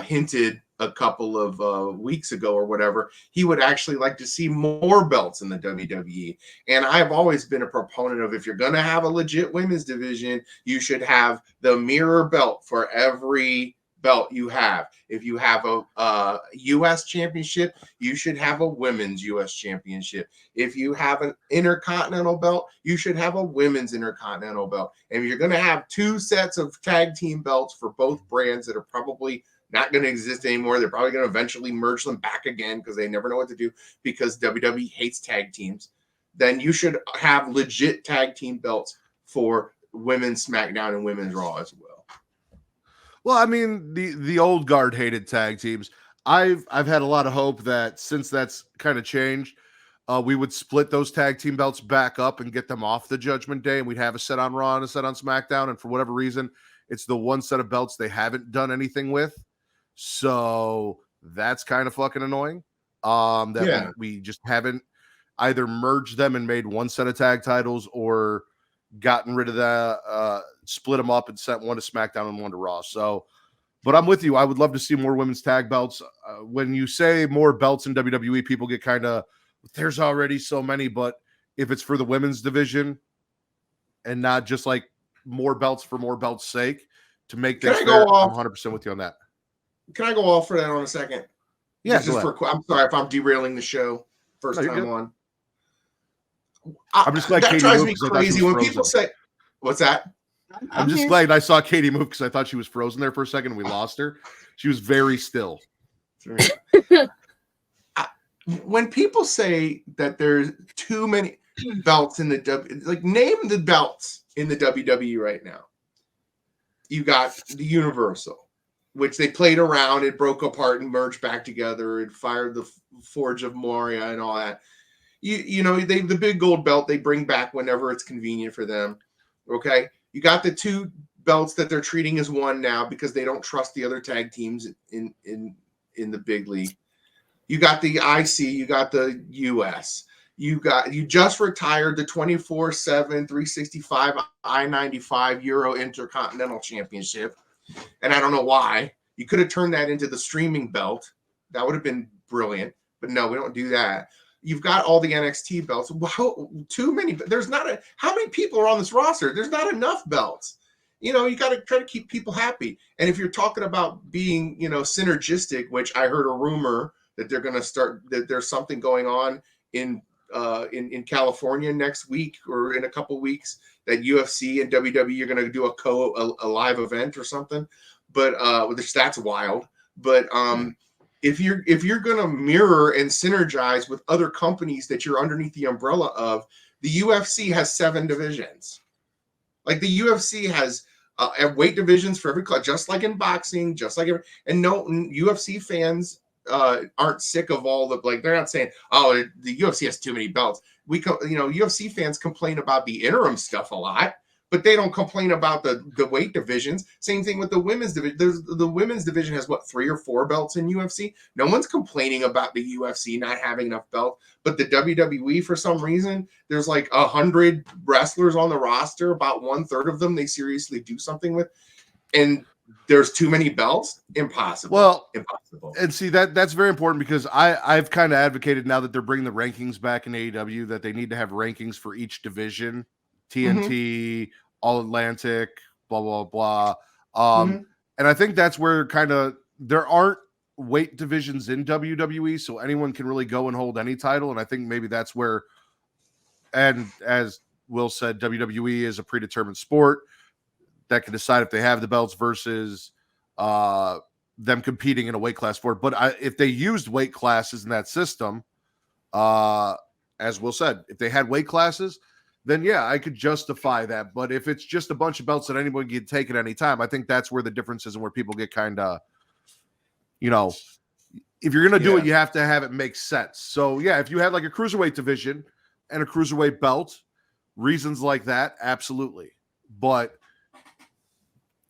hinted a couple of weeks ago or whatever, he would actually like to see more belts in the WWE. And I've always been a proponent of, if you're going to have a legit women's division, you should have the mirror belt for every belt you have. If you have a U.S. championship, you should have a women's U.S. championship. If you have an intercontinental belt, you should have a women's intercontinental belt. And if you're going to have two sets of tag team belts for both brands that are probably not going to exist anymore, they're probably going to eventually merge them back again because they never know what to do because WWE hates tag teams, then you should have legit tag team belts for women's SmackDown and women's Raw as well. Well, I mean, the old guard hated tag teams. I've had a lot of hope that since that's kind of changed, we would split those tag team belts back up and get them off the Judgment Day, and we'd have a set on Raw and a set on SmackDown. And for whatever reason, it's the one set of belts they haven't done anything with. So that's kind of fucking annoying. We just haven't either merged them and made one set of tag titles or gotten rid of the split them up and sent one to SmackDown and one to Raw. So, but I'm with you. I would love to see more women's tag belts. When you say more belts in WWE, people get kind of, there's already so many, but if it's for the women's division and not just like more belts for more belts' sake to make this fair, I'm 100% with you on that. Can I go off for that on a second? Yeah. I'm sorry if I'm derailing the show first time on. I'm just glad that Katie drives moved me crazy when people say, "What's that?" I'm just glad I saw Katie move because I thought she was frozen there for a second and we lost her. She was very still. When people say that there's too many belts in name the belts in the WWE right now. You got the Universal, which they played around, it broke apart and merged back together. It fired the Forge of Moria and all that. The big gold belt they bring back whenever it's convenient for them. Okay. You got the two belts that they're treating as one now because they don't trust the other tag teams in the big league. You got the IC, you got the US. You just retired the 24/7 365 I-95 Euro Intercontinental Championship. And I don't know why. You could have turned that into the streaming belt. That would have been brilliant. But no, we don't do that. You've got all the NXT belts. Too many. How many people are on this roster? There's not enough belts. You got to try to keep people happy. And if you're talking about being, synergistic, which I heard a rumor that they're going to start, that there's something going on in California next week or in a couple weeks that UFC and WWE are going to do a live event or something. But that's wild. But if you're going to mirror and synergize with other companies that you're underneath the umbrella of, the UFC has 7 divisions. Like the UFC has weight divisions for every club, just like in boxing, and no UFC fans aren't sick of all they're not saying, oh, the UFC has too many belts. UFC fans complain about the interim stuff a lot, but they don't complain about the weight divisions. Same thing with the women's division. The women's division has 3 or 4 belts in UFC. No one's complaining about the UFC not having enough belts, but the WWE, for some reason, there's 100 wrestlers on the roster. About 1/3 of them they seriously do something with, and there's too many belts. Impossible. Well, impossible. And see that's very important because I've kind of advocated now that they're bringing the rankings back in AEW that they need to have rankings for each division. TNT, All Atlantic, blah, blah, blah. And I think that's where there aren't weight divisions in WWE, so anyone can really go and hold any title. And I think maybe that's where, and as Will said, WWE is a predetermined sport that can decide if they have the belts versus them competing in a weight class for it. But if they used weight classes in that system, as Will said, if they had weight classes, then yeah, I could justify that. But if it's just a bunch of belts that anyone can take at any time, I think that's where the difference is and where people get kind of, if you're going to do it, you have to have it make sense. So yeah, if you had a cruiserweight division and a cruiserweight belt, reasons like that, absolutely. But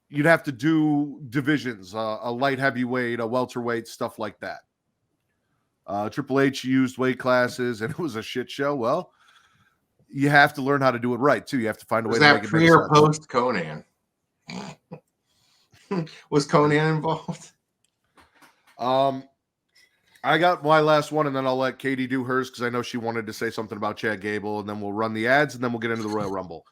you'd have to do divisions, a light heavyweight, a welterweight, stuff like that. Triple H used weight classes and it was a shit show. Well, you have to learn how to do it right too. You have to find a way to make it pre or post Conan. Was Conan involved? I got my last one, and then I'll let Katie do hers because I know she wanted to say something about Chad Gable, and then we'll run the ads, and then we'll get into the Royal Rumble.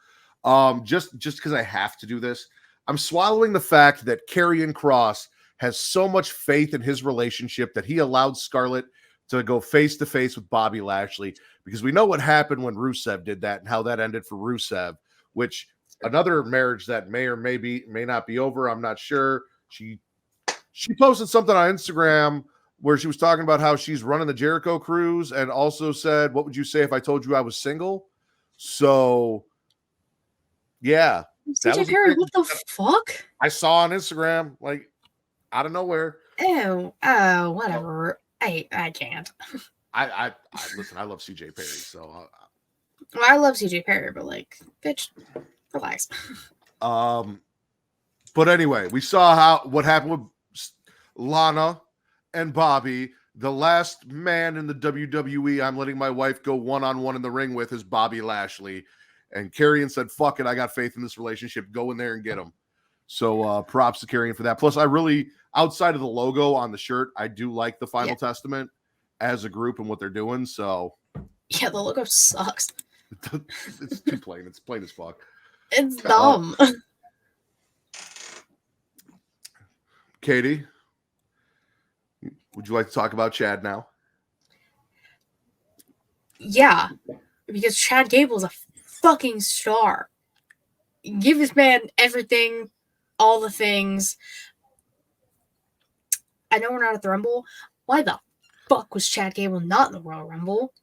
Just because I have to do this, I'm swallowing the fact that Karrion Kross has so much faith in his relationship that he allowed Scarlett to go face to face with Bobby Lashley, because we know what happened when Rusev did that and how that ended for Rusev, which another marriage that may or may not be over. I'm not sure. She posted something on Instagram where she was talking about how she's running the Jericho cruise and also said, what would you say if I told you I was single? So yeah, CJ Perry, what the fuck? I saw on Instagram, like, out of nowhere. Oh, whatever. I can't. I listen, I love CJ Perry, so Well, I love CJ Perry, but like, bitch, relax. But anyway, we saw what happened with Lana and Bobby. The last man in the WWE I'm letting my wife go one-on-one in the ring with is Bobby Lashley. And Karrion said, fuck it, I got faith in this relationship. Go in there and get him. So props to Karrion for that. Plus, I really, outside of the logo on the shirt, I do like the Final Testament as a group and what they're doing. So yeah, the logo sucks. It's too plain. It's plain as fuck. It's dumb. Katie, would you like to talk about Chad now? Yeah, because Chad Gable is a fucking star. Give this man everything, all the things. I know we're not at the Rumble. Why the fuck was Chad Gable not in the Royal Rumble?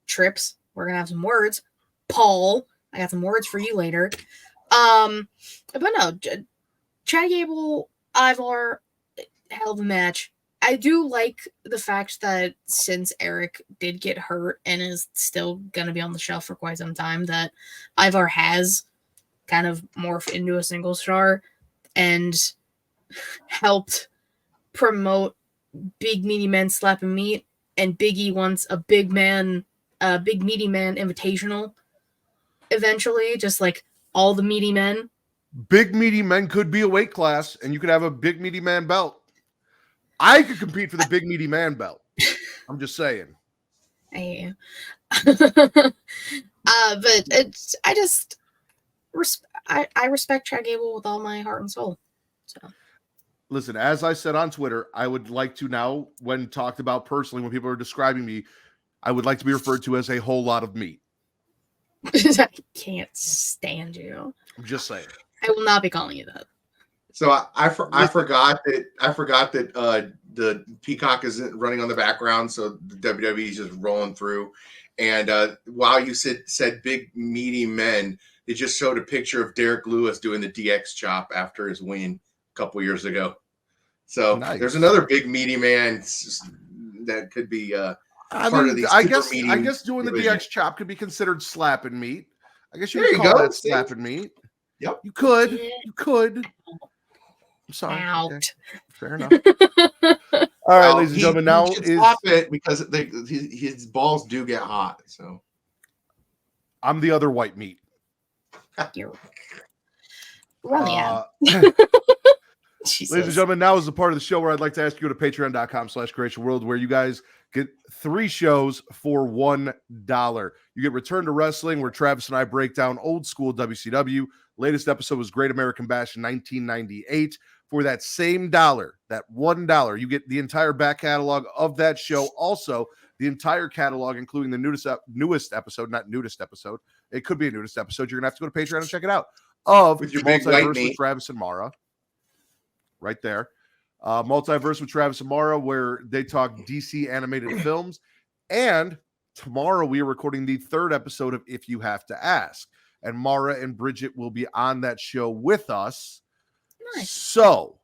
Trips, we're gonna have some words. Paul, I got some words for you later. But no, Chad Gable, Ivar, hell of a match. I do like the fact that since Eric did get hurt and is still going to be on the shelf for quite some time, that Ivar has kind of morphed into a single star and helped promote big meaty men slapping meat, and Biggie wants a big meaty man invitational eventually, just like all the meaty men. Big meaty men could be a weight class, and you could have a big meaty man belt. I could compete for the big meaty man belt. I'm just saying. I but I respect Chad Gable with all my heart and soul. So listen, as I said on Twitter, I would like to now, when talked about personally, when people are describing me, I would like to be referred to as a whole lot of meat. I can't stand you. I'm just saying. I will not be calling you that. So I forgot that the Peacock isn't running on the background, so the WWE is just rolling through. And while you said big meaty men, they just showed a picture of Derek Lewis doing the DX chop after his win a couple years ago. So nice. There's another big meaty man that could be part of these. I guess doing the DX chop could be considered slapping meat. I guess you could call that slapping meat. Yep, you could. You could. I'm sorry. Out. Okay. Fair enough. All right, ladies and gentlemen. Now stop it because his balls do get hot. So I'm the other white meat. You're really Ladies and gentlemen, now is the part of the show where I'd like to ask you to patreon.com/creationworld, where you guys get 3 shows for $1. You get Return to Wrestling, where Travis and I break down old school WCW. Latest episode was Great American Bash in 1998. For that same dollar, that $1, you get the entire back catalog of that show. Also, the entire catalog, including the newest episode, not nudist episode. It could be a nudist episode. You're going to have to go to Patreon and check it out. With your Multiverse with Travis and Mara. Right there. Multiverse with Travis and Mara, where they talk DC animated films. And tomorrow we are recording the 3rd episode of If You Have to Ask. And Mara and Bridget will be on that show with us. Nice. So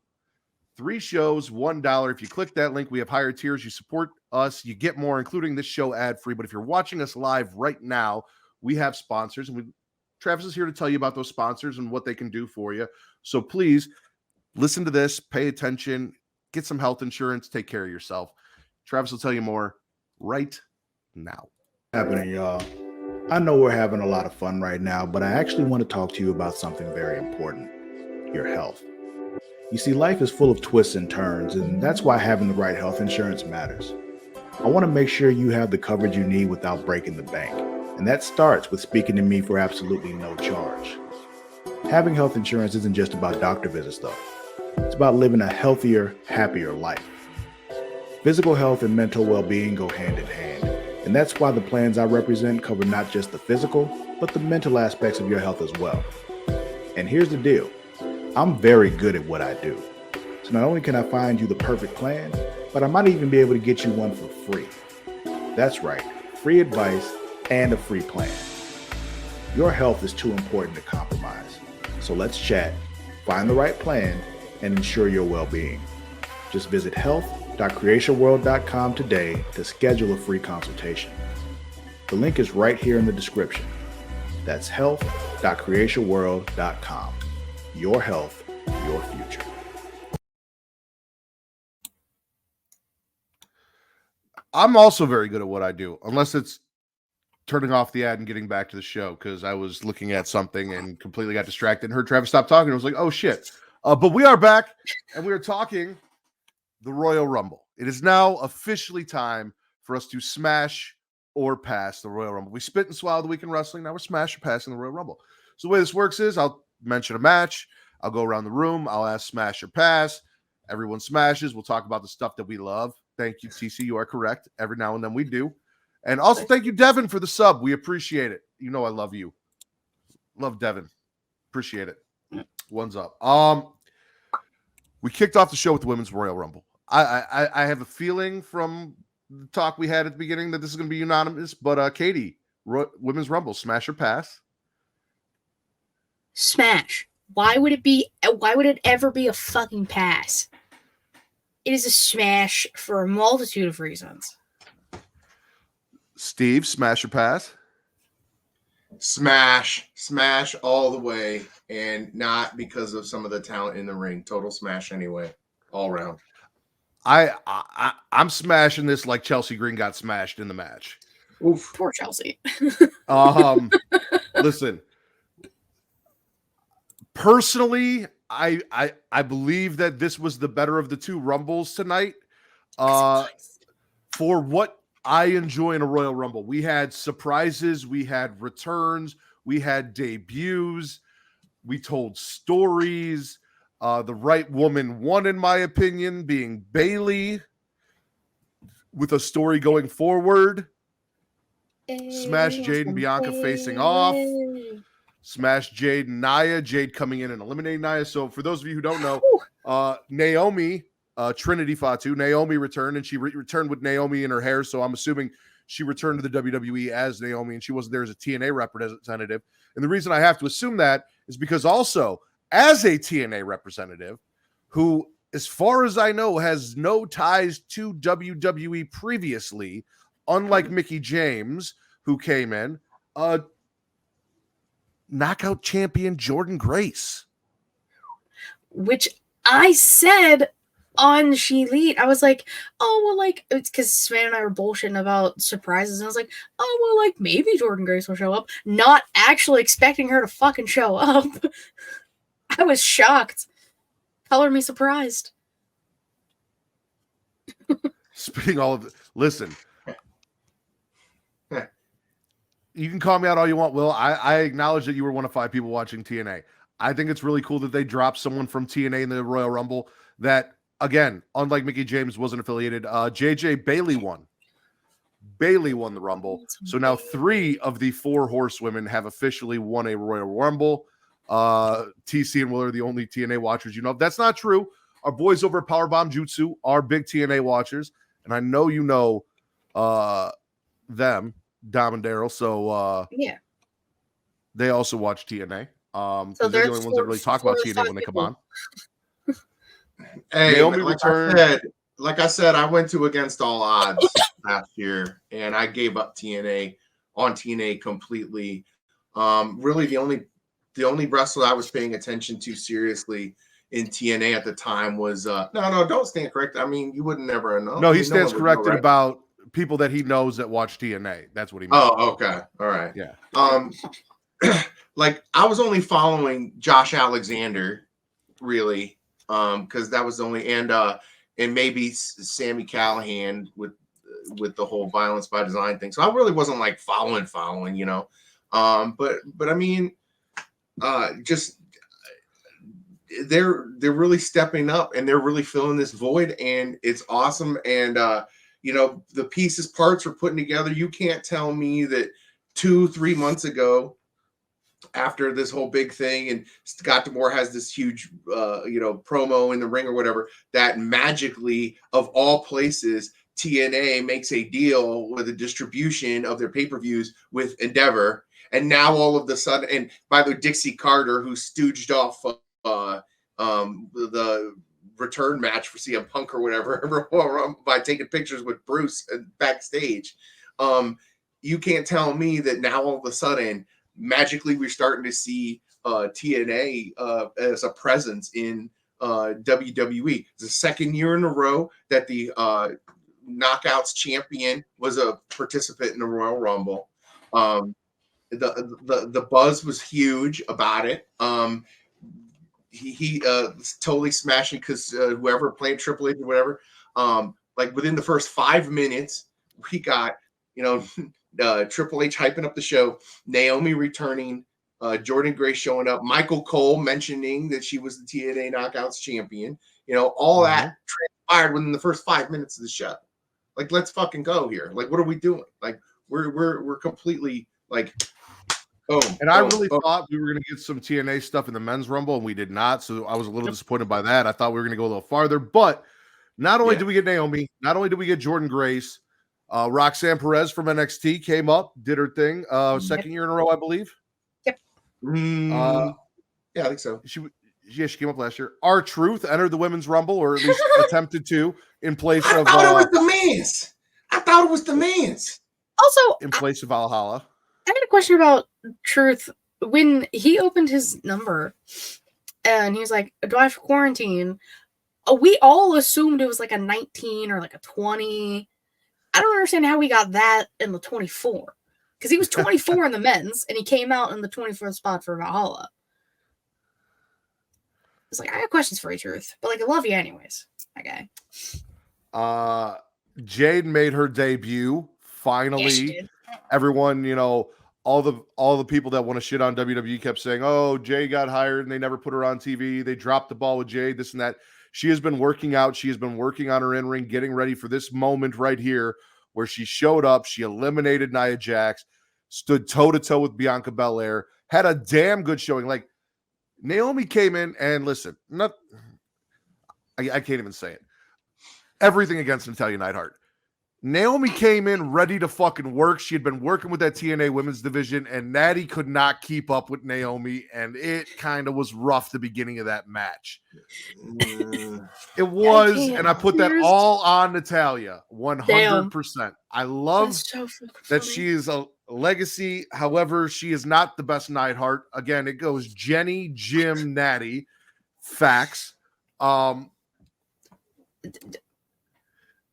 3 shows, $1. If you click that link, we have higher tiers. You support us, you get more, including this show ad-free. But if you're watching us live right now, we have sponsors. And Travis is here to tell you about those sponsors and what they can do for you. So please listen to this, pay attention, get some health insurance, take care of yourself. Travis will tell you more right now. Happening, y'all. I know we're having a lot of fun right now, but I actually want to talk to you about something very important: your health. You see, life is full of twists and turns, and that's why having the right health insurance matters. I want to make sure you have the coverage you need without breaking the bank, and that starts with speaking to me for absolutely no charge. Having health insurance isn't just about doctor visits, though. It's about living a healthier, happier life. Physical health and mental well-being go hand in hand, and that's why the plans I represent cover not just the physical, but the mental aspects of your health as well. And here's the deal. I'm very good at what I do. So not only can I find you the perfect plan, but I might even be able to get you one for free. That's right, free advice and a free plan. Your health is too important to compromise. So let's chat, find the right plan, and ensure your well-being. Just visit health.creationworld.com today to schedule a free consultation. The link is right here in the description. That's health.creationworld.com. Your health, your future. I'm also very good at what I do, unless it's turning off the ad and getting back to the show, because I was looking at something and completely got distracted and heard Travis stop talking. I was like, oh shit. But we are back and we are talking the Royal Rumble. It is now officially time for us to smash or pass the Royal Rumble. We spit and swallow the week in wrestling. Now we're smash or passing the Royal Rumble. So the way this works is I'll mention a match. I'll go around the room. I'll ask smash or pass. Everyone smashes. We'll talk about the stuff that we love. Thank you, TC. You are correct. Every now and then we do. And also thank you, Devin, for the sub. We appreciate it. You know I love you. Love Devin. Appreciate it. One's up. We kicked off the show with the Women's Royal Rumble. I have a feeling from the talk we had at the beginning that this is going to be unanimous, but Katie, Women's Rumble, smash or pass? Smash. Why would it ever be a fucking pass? It is a smash for a multitude of reasons. Steve, smash or pass? Smash all the way, and not because of some of the talent in the ring. Total smash anyway, all around. I'm smashing this like Chelsea Green got smashed in the match. Oof. Poor Chelsea. Listen. Personally, I believe that this was the better of the two Rumbles tonight. For what I enjoy in a Royal Rumble, we had surprises, we had returns, we had debuts, we told stories. The right woman won, in my opinion, being Bayley, with a story going forward. Smash Jade and Bianca facing off. Smash Jade and Nia. Jade coming in and eliminating Nia. So for those of you who don't know, Naomi, Trinity Fatu, Naomi returned, and she returned with Naomi in her hair. So I'm assuming she returned to the WWE as Naomi, and she wasn't there as a TNA representative. And the reason I have to assume that is because also, as a TNA representative, who, as far as I know, has no ties to WWE previously, unlike Mickie James, who came in, knockout champion Jordan Grace. Which I said on She Elite, I was like, oh, well, like, it's because Savannah and I were bullshitting about surprises, and I was like, oh, well, like, maybe Jordan Grace will show up, not actually expecting her to fucking show up. I was shocked. Color me surprised. Spitting all of it. Listen, you can call me out all you want, Will. I acknowledge that you were one of 5 people watching TNA. I think it's really cool that they dropped someone from TNA in the Royal Rumble that, again, unlike Mickie James, wasn't affiliated. JJ Bayley won. Bayley won the Rumble. So now 3 of the 4 horsewomen have officially won a Royal Rumble. TC and Will are the only TNA watchers you know. That's not true. Our boys over at Powerbomb Jutsu are big TNA watchers, and I know you know them, Dom and Daryl. So yeah, they also watch TNA. So they're the only ones that really talk about TNA when they come on. Hey, Naomi returned. Like I said, I went to Against All Odds last year, and I gave up TNA on TNA completely. Really, the only wrestler I was paying attention to seriously in TNA at the time was no, don't stand corrected. I mean, you wouldn't never know. No, he stands corrected about people that he knows that watch TNA. That's what he meant. Oh, okay. All right. Yeah. Like I was only following Josh Alexander, really, because that was the only and maybe Sami Callihan with the whole Violence by Design thing. So I really wasn't like following, you know. But I mean, just they're really stepping up and they're really filling this void, and it's awesome. And you know, the parts are putting together. You can't tell me that 2-3 months ago, after this whole big thing, and Scott D'Amore has this huge promo in the ring or whatever, that magically, of all places, TNA makes a deal with a distribution of their pay-per-views with Endeavor. And now all of the sudden, and by the way, Dixie Carter, who stooged off the return match for CM Punk or whatever by taking pictures with Bruce backstage. You can't tell me that now all of a sudden, magically, we're starting to see TNA as a presence in WWE. It's the second year in a row that the Knockouts champion was a participant in the Royal Rumble. The buzz was huge about it. He totally smashing because whoever played Triple H or whatever, like within the first 5 minutes, we got Triple H hyping up the show, Naomi returning, Jordan Grace showing up, Michael Cole mentioning that she was the TNA Knockouts champion. All that transpired within the first 5 minutes of the show. Like, let's fucking go here. Like, what are we doing? Like, we're completely like. I really thought we were going to get some TNA stuff in the men's rumble, and we did not. So I was a little disappointed by that. I thought we were going to go a little farther. But not only did we get Naomi, not only did we get Jordan Grace, Roxanne Perez from NXT came up, did her thing. Second year in a row, I believe. Yep. Yeah, I think so. She came up last year. R-Truth entered the women's rumble, or at least attempted to, in place of. I thought it was the men's. Also, in place of Valhalla. I had a question about Truth. When he opened his number and he was like, do I have to quarantine? We all assumed it was like a 19 or like a 20. I don't understand how we got that in the 24. Because he was 24 in the men's and he came out in the 24th spot for Valhalla. It's like, I have questions for you, Truth. But like, I love you anyways. Okay. Jade made her debut. Finally. Yeah, she did. Everyone, all the people that want to shit on WWE kept saying, oh, Jade got hired and they never put her on TV. They dropped the ball with Jade, this and that. She has been working out. She has been working on her in-ring, getting ready for this moment right here where she showed up. She eliminated Nia Jax, stood toe-to-toe with Bianca Belair, had a damn good showing. Like, Naomi came in and listen, I can't even say it. Everything against Natalya Neidhart. Naomi came in ready to fucking work. She had been working with that TNA women's division, and Natty could not keep up with Naomi, and it kind of was rough the beginning of that match. It was, and I put that all on Natalya, 100%. I love that she is a legacy. However, she is not the best Neidhart. Again, it goes Jenny, Jim, Natty. Facts.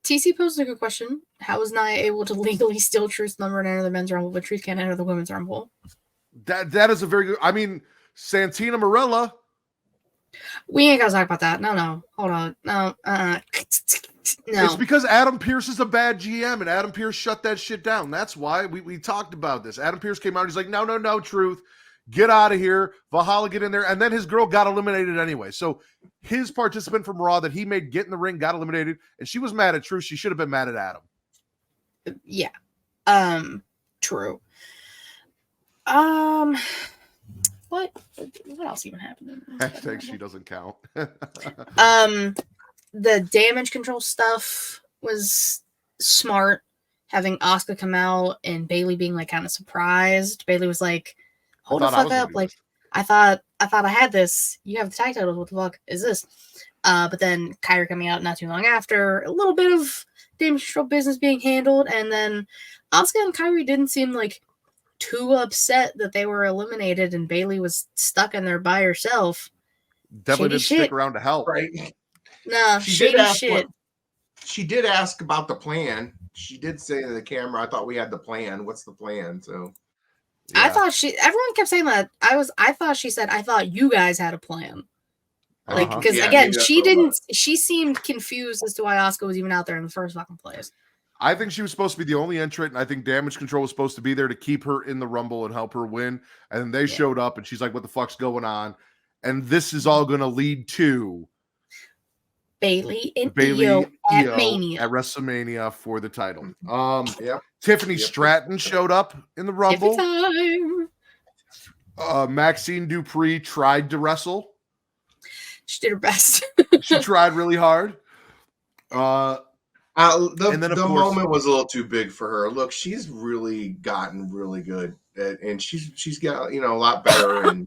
TC posed a good question. How is Nia able to legally steal Truth's number and enter the men's rumble, but Truth can't enter the women's rumble? That is a very good. I mean, Santina Marella. We ain't gotta talk about that. No. Hold on. No. No. It's because Adam Pearce is a bad GM, and Adam Pearce shut that shit down. That's why we talked about this. Adam Pearce came out. He's like, no, Truth. Get out of here. Valhalla, get in there. And then his girl got eliminated anyway. So his participant from Raw that he made get in the ring got eliminated. And she was mad at Truth. She should have been mad at Adam. Yeah. True. What else even happened? Hashtag she doesn't count. The damage control stuff was smart. Having Asuka come out and Bayley being like kind of surprised. Bayley was like, hold the fuck up. Like, I thought I had this. You have the tag titles. What the fuck is this? But then Kyrie coming out not too long after, a little bit of damage control business being handled. And then Asuka and Kyrie didn't seem like too upset that they were eliminated and Bayley was stuck in there by herself. Definitely didn't stick around to help. Right. Nah, shady shit. She did ask about the plan. She did say to the camera, I thought we had the plan. What's the plan? So yeah. I thought everyone kept saying that. I thought she said, I thought you guys had a plan. Like, because again, she seemed confused as to why Asuka was even out there in the first fucking place. I think she was supposed to be the only entrant, and I think Damage Control was supposed to be there to keep her in the Rumble and help her win. And then they showed up, and she's like, what the fuck's going on? And this is all going to lead to Bayley and Io at Mania. At WrestleMania for the title. Tiffany Stratton showed up in the Rumble. Maxine Dupree tried to wrestle. She did her best. She tried really hard. The moment was a little too big for her. Look, she's really gotten really good and she's got a lot better,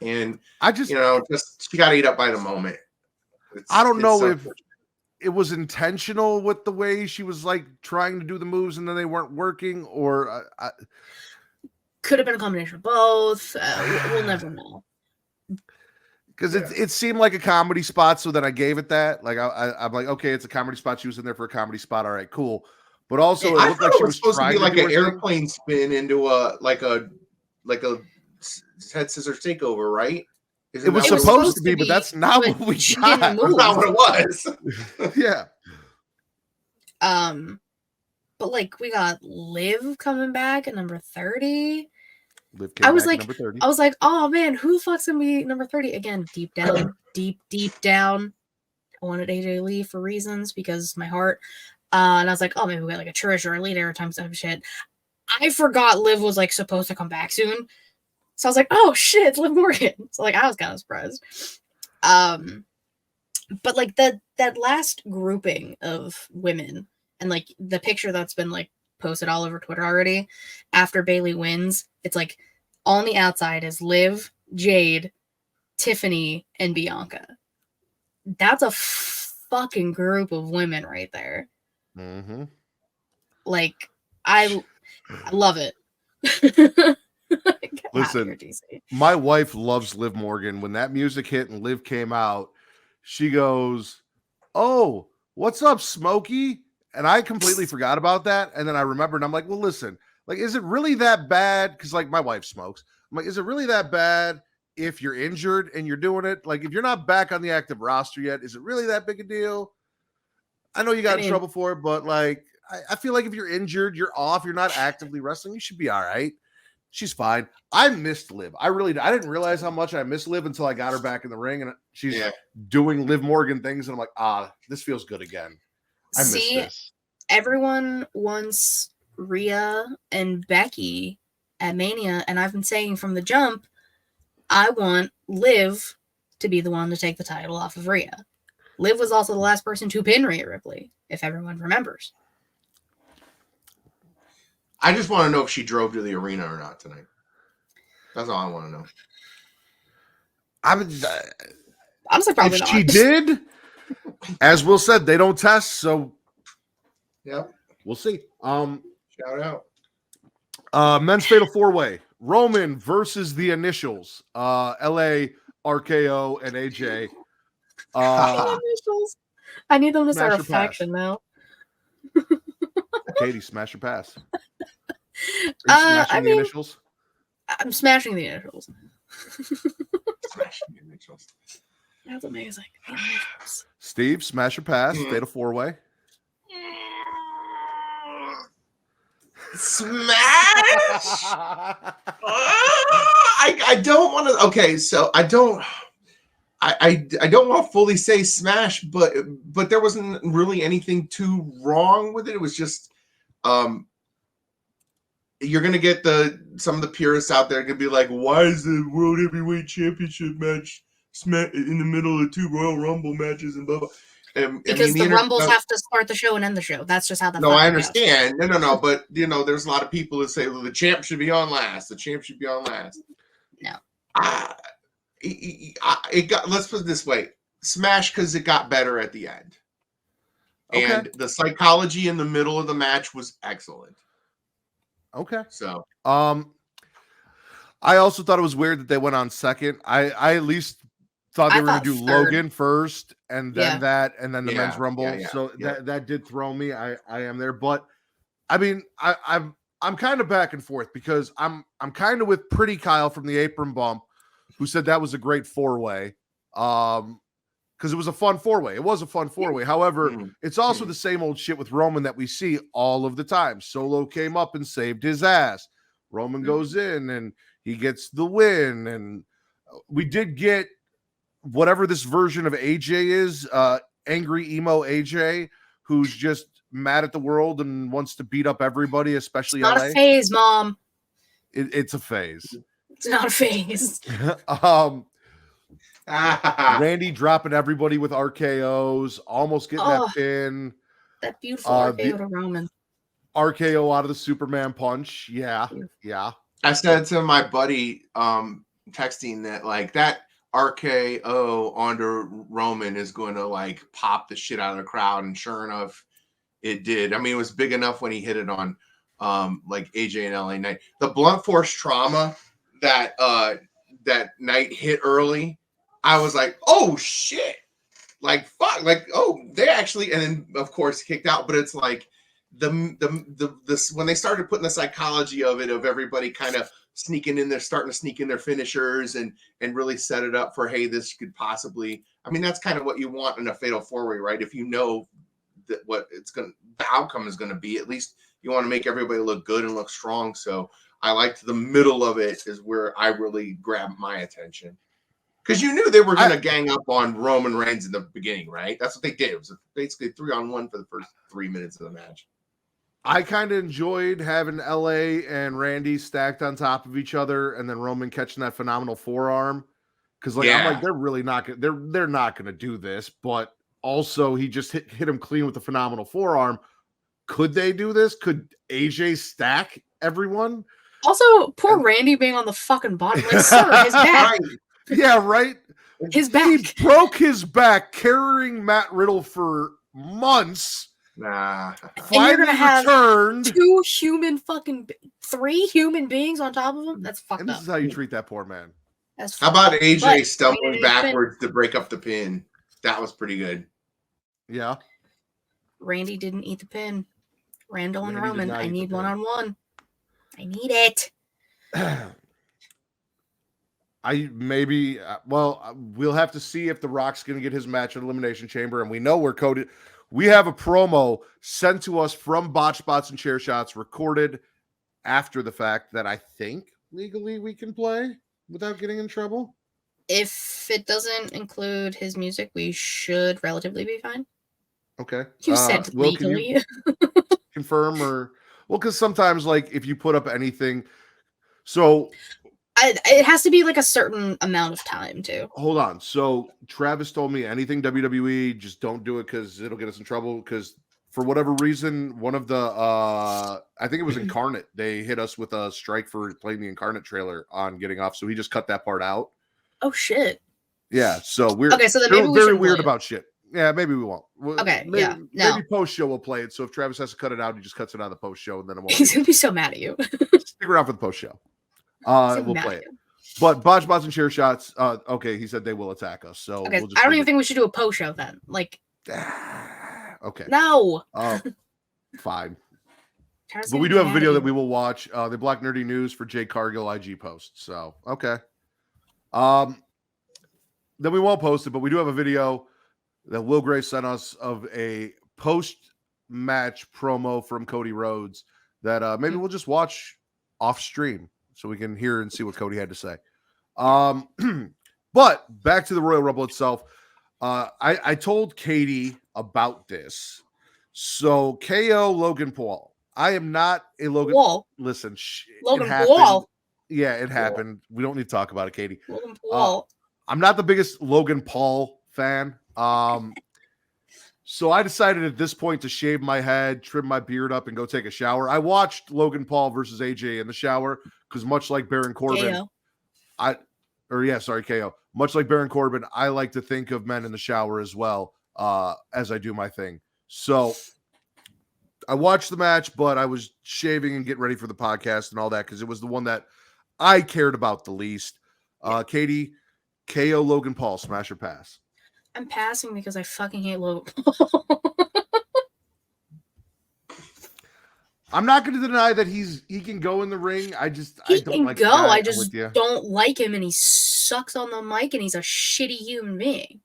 and I just just she got eat up by the moment. I don't know if it was intentional with the way she was like trying to do the moves and then they weren't working, or could have been a combination of both. We'll never know. Because it seemed like a comedy spot, so then I gave it that. Like I'm like, okay, it's a comedy spot. She was in there for a comedy spot. All right, cool. But also, it looked like she was supposed to be like an airplane thing. spin into a head scissors takeover, right? It was supposed to be, but that's not what we got. That's not what it was. Yeah. But like we got Liv coming back at number 30. Liv came back at number 30. I was like, oh man, who the fuck's gonna be number 30 again? Deep down, deep down, I wanted AJ Lee for reasons because my heart. And I was like, oh, maybe we got like a Trish or a Elite Air type of shit. I forgot Liv was like supposed to come back soon. So I was like, oh shit, it's Liv Morgan. So like I was kind of surprised. But like that last grouping of women and like the picture that's been like posted all over Twitter already after Bailey wins, it's like on the outside is Liv, Jade, Tiffany, and Bianca. That's a fucking group of women right there. Mm-hmm. Like I love it. Listen, my wife loves Liv Morgan. When that music hit and Liv came out, she goes, "Oh, what's up, Smokey?" And I completely forgot about that. And then I remembered, and I'm like, "Well, listen, like, is it really that bad?" Because like my wife smokes. I'm like, "Is it really that bad if you're injured and you're doing it? Like, if you're not back on the active roster yet, is it really that big a deal?" I know you got in trouble for it, but like, I feel like if you're injured, you're off, you're not actively wrestling, you should be all right. She's fine. I missed Liv. I didn't realize how much I missed Liv until I got her back in the ring and she's doing Liv Morgan things. And I'm like, this feels good again. I missed this. Everyone wants Rhea and Becky at Mania. And I've been saying from the jump, I want Liv to be the one to take the title off of Rhea. Liv was also the last person to pin Rhea Ripley, if everyone remembers. I just want to know if she drove to the arena or not tonight. That's all I want to know. I'm surprised if she did, as Will said, they don't test, so we'll see. Shout out. Men's Fatal 4-Way. Roman versus the Initials. LA, RKO, and AJ. I need them to start a faction now. Katie, smash your pass. Are you smashing the Initials? I'm smashing the Initials. Smashing the Initials. That's amazing. Steve, smash your pass. Fatal 4-Way. Smash. I don't want to. Okay, so I don't want to fully say smash, but there wasn't really anything too wrong with it. It was just you're gonna get some of the purists out there gonna be like, why is the World Heavyweight Championship match in the middle of two Royal Rumble matches and blah blah? Because the Rumbles have to start the show and end the show. That's just how that. No, I understand. Goes. No. But there's a lot of people that say, well, the champ should be on last. The champ should be on last. No. It got. Let's put it this way: smash because it got better at the end, and the psychology in the middle of the match was excellent. Okay. So, I also thought it was weird that they went on second. I at least thought they were going to do third. Logan first, and then that, and then the men's rumble. That did throw me. I am there, but I mean, I'm kind of back and forth because I'm kind of with Pretty Kyle from the Apron Bump, who said that was a great 4-way. Because it was a fun 4-way. It was a fun 4-way. However, it's also the same old shit with Roman that we see all of the time. Solo came up and saved his ass. Roman goes in and he gets the win. And we did get whatever this version of AJ is, angry emo AJ, who's just mad at the world and wants to beat up everybody, especially it's not LA. A phase, Mom. It's a phase. It's not a phase. Randy dropping everybody with RKOs, almost getting that pin. That beautiful RKO to Roman. RKO out of the Superman punch. Yeah. I said to my buddy texting that like that RKO onto Roman is going to like pop the shit out of the crowd, and sure enough, it did. I mean, it was big enough when he hit it on like AJ and LA Knight. The blunt force trauma that that Knight hit early, I was like, oh shit, like fuck, like oh they actually, and then of course kicked out. But it's like the when they started putting the psychology of it, of everybody kind of sneaking in there, starting to sneak in their finishers and really set it up for, hey, this could possibly, I mean, that's kind of what you want in a fatal four-way, right? If you know that what the outcome is going to be, at least you want to make everybody look good and look strong. So I liked the middle of it is where I really grabbed my attention. Because you knew they were going to gang up on Roman Reigns in the beginning, right? That's what they did. It was basically 3-on-1 for the first 3 minutes of the match. I kind of enjoyed having LA and Randy stacked on top of each other, and then Roman catching that phenomenal forearm. Because I'm like, they're really not gonna, they're not gonna do this. But also, he just hit him clean with the phenomenal forearm. Could they do this? Could AJ stack everyone? Also, poor Randy being on the fucking bottom. Like, sir, his back. Yeah, right. His back. He broke his back carrying Matt Riddle for months. Nah. And you're gonna have returned. 3 human beings on top of him? That's fucked up. This is how you treat that poor man. That's how about AJ stumbling backwards to break up the pin? That was pretty good. Yeah. Randy didn't eat the pin. Randall and Roman. I need one-on-one. I need it. We'll have to see if The Rock's going to get his match at Elimination Chamber, and we know we're coded. We have a promo sent to us from Botch Spots and Chair Shots, recorded after the fact, that I think legally we can play without getting in trouble. If it doesn't include his music, we should relatively be fine. Okay. You said legally. Confirm or... Well, because sometimes, like, if you put up anything... So... it has to be like a certain amount of time too. Hold on. So Travis told me anything WWE, just don't do it because it'll get us in trouble. Because for whatever reason, one of the I think it was Incarnate, they hit us with a strike for playing the Incarnate trailer on getting off. So he just cut that part out. Oh shit. Yeah. So we're okay. So then maybe very weird about shit. Yeah, maybe we won't. Okay. Maybe post show will play it. So if Travis has to cut it out, he just cuts it out of the post show, and then it won't. He's gonna be so mad at you. Stick around for the post show. We'll play it. But Botch Bots and Chair Shots, okay, he said they will attack us. So okay, I don't even think we should do a post show then. Like, okay, no, fine. But we do have a video that we will watch. The Black Nerdy News for Jake Cargill IG post. So okay, then we won't post it, but we do have a video that Will Gray sent us of a post-match promo from Cody Rhodes that maybe we'll just watch off stream, so we can hear and see what Cody had to say. But back to the Royal Rumble itself. I told Katie about this. So KO Logan Paul. I am not a Logan Paul. Listen, Logan Paul. Yeah, it happened. We don't need to talk about it, Katie. Logan Paul. I'm not the biggest Logan Paul fan. So I decided at this point to shave my head, trim my beard up, and go take a shower. I watched Logan Paul versus AJ in the shower because much like Baron Corbin, KO. Much like Baron Corbin, I like to think of men in the shower as well as I do my thing. So I watched the match, but I was shaving and getting ready for the podcast and all that because it was the one that I cared about the least. Katie, KO Logan Paul, smash or pass? I'm passing because I fucking hate Logan Paul. I'm not going to deny that he can go in the ring. I just don't like him, and he sucks on the mic, and he's a shitty human being.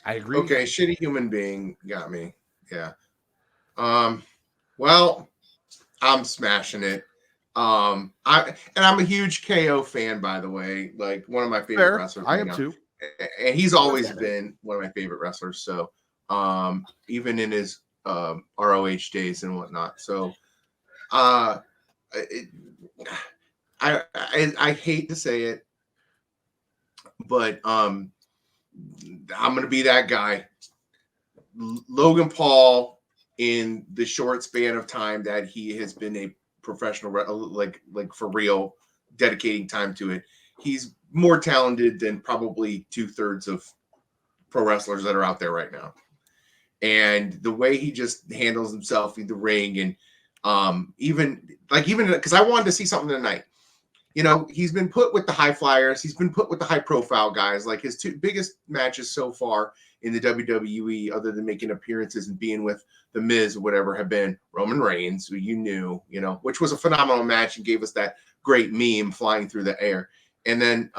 I agree. Okay, shitty human being got me. Yeah. Well, I'm smashing it. I'm a huge KO fan, by the way. Like one of my favorite wrestlers. I am too. And he's always been one of my favorite wrestlers. So, even in his ROH days and whatnot. So, I hate to say it, but I'm gonna be that guy. Logan Paul in the short span of time that he has been a professional, like for real, dedicating time to it. He's more talented than probably 2/3 of pro wrestlers that are out there right now. And the way he just handles himself in the ring, and even because I wanted to see something tonight. You know, he's been put with the high flyers. He's been put with the high profile guys. Like his two biggest matches so far in the WWE, other than making appearances and being with the Miz or whatever, have been Roman Reigns, who you knew, which was a phenomenal match and gave us that great meme flying through the air. And then,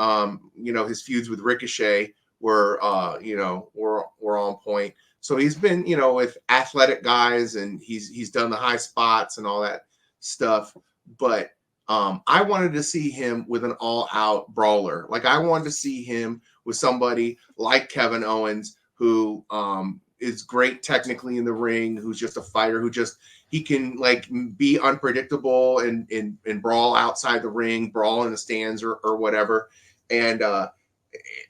his feuds with Ricochet were on point. So he's been, with athletic guys, and he's done the high spots and all that stuff. But I wanted to see him with an all-out brawler. Like I wanted to see him with somebody like Kevin Owens, who is great technically in the ring, who's just a fighter, he can like be unpredictable and brawl outside the ring, brawl in the stands or whatever. And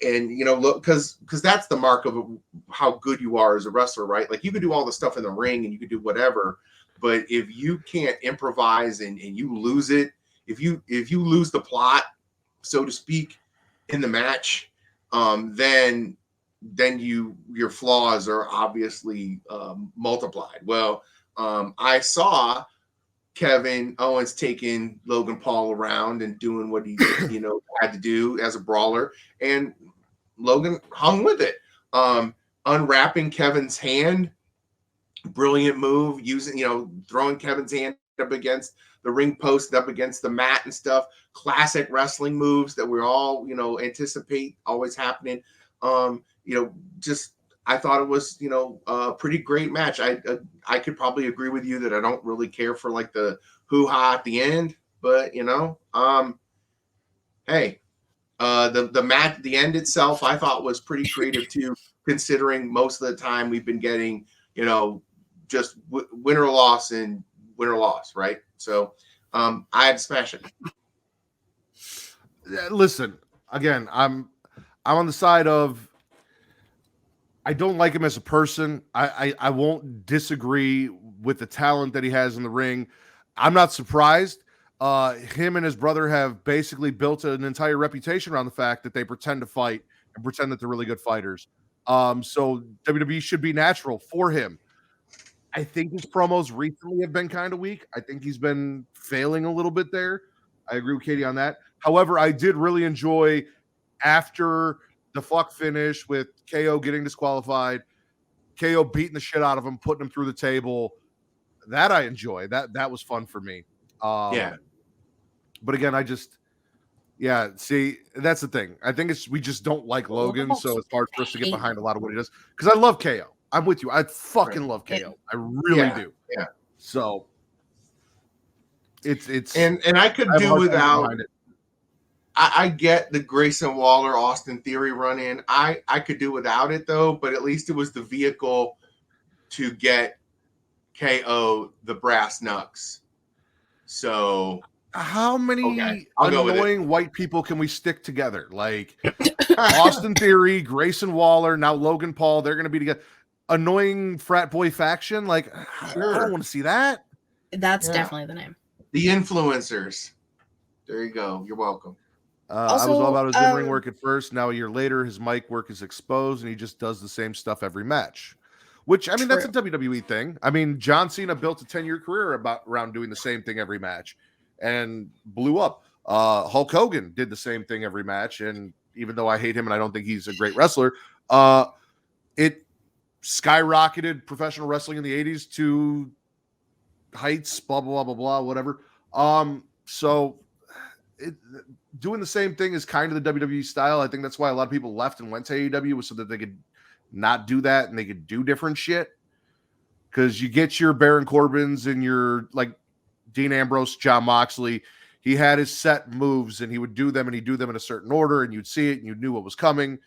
look, because that's the mark of how good you are as a wrestler, right? Like you could do all the stuff in the ring and you could do whatever, but if you can't improvise and you lose it, if you lose the plot, so to speak, in the match, then your flaws are obviously multiplied. Well, I saw Kevin Owens taking Logan Paul around and doing what he had to do as a brawler, and Logan hung with it. Unwrapping Kevin's hand, brilliant move, throwing Kevin's hand up against the ring post, up against the mat and stuff. Classic wrestling moves that we all anticipate always happening. I thought it was a pretty great match. I could probably agree with you that I don't really care for like the hoo-ha at the end, but hey, the match, the end itself, I thought was pretty creative too, considering most of the time we've been getting just win or loss and win or loss, right? So I had to smash it. Listen, again, I'm on the side of I don't like him as a person. I won't disagree with the talent that he has in the ring. I'm not surprised. Him and his brother have basically built an entire reputation around the fact that they pretend to fight and pretend that they're really good fighters. So WWE should be natural for him. I think his promos recently have been kind of weak. I think he's been failing a little bit there. I agree with Katie on that. However, I did really enjoy after the fuck finish with KO getting disqualified, KO beating the shit out of him, putting him through the table. That I enjoy. That was fun for me. Yeah. But again, see, that's the thing. I think we just don't like Logan, so it's hard for us to get behind a lot of what he does. Because I love KO. I'm with you. I fucking love KO. I really do. Yeah. So it's and I could do without it. I get the Grayson Waller Austin Theory run in. I could do without it though, but at least it was the vehicle to get KO the brass knucks. So how many annoying white people can we stick together? Like Austin Theory, Grayson Waller, now Logan Paul, they're going to be together. Annoying frat boy faction. Like, sure. I don't want to see that. That's definitely the name. The influencers. There you go. You're welcome. Also, I was all about his in-ring work at first. Now, a year later, his mic work is exposed, and he just does the same stuff every match. Which, I mean, that's a WWE thing. I mean, John Cena built a 10-year career around doing the same thing every match and blew up. Hulk Hogan did the same thing every match, and even though I hate him and I don't think he's a great wrestler, it skyrocketed professional wrestling in the 80s to heights, blah, blah, blah, blah, whatever. So doing the same thing is kind of the WWE style. I think that's why a lot of people left and went to AEW, was so that they could not do that and they could do different shit. Because you get your Baron Corbins and your like Dean Ambrose, Jon Moxley. He had his set moves and he would do them, and he'd do them in a certain order, and you'd see it and you knew what was coming.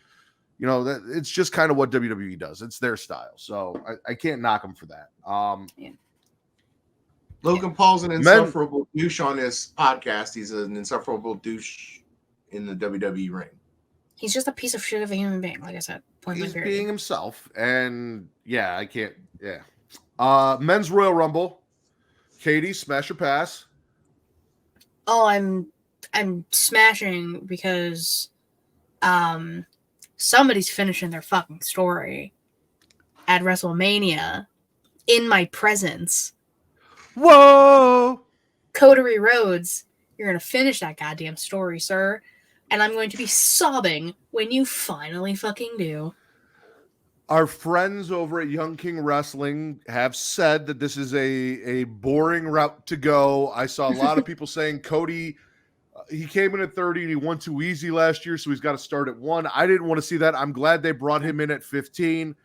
You know, it's just kind of what WWE does. It's their style. So I can't knock them for that. Logan Paul's an insufferable douche on this podcast. He's an insufferable douche in the WWE ring. He's just a piece of shit of a human being, like I said. He's being himself. And I can't. Yeah. Men's Royal Rumble. Katie, smash or pass? Oh, I'm smashing because somebody's finishing their fucking story at WrestleMania in my presence. Whoa! Coterie Rhodes, you're going to finish that goddamn story, sir. And I'm going to be sobbing when you finally fucking do. Our friends over at Young King Wrestling have said that this is a boring route to go. I saw a lot of people saying Cody, he came in at 30 and he won too easy last year, so he's got to start at 1. I didn't want to see that. I'm glad they brought him in at 15.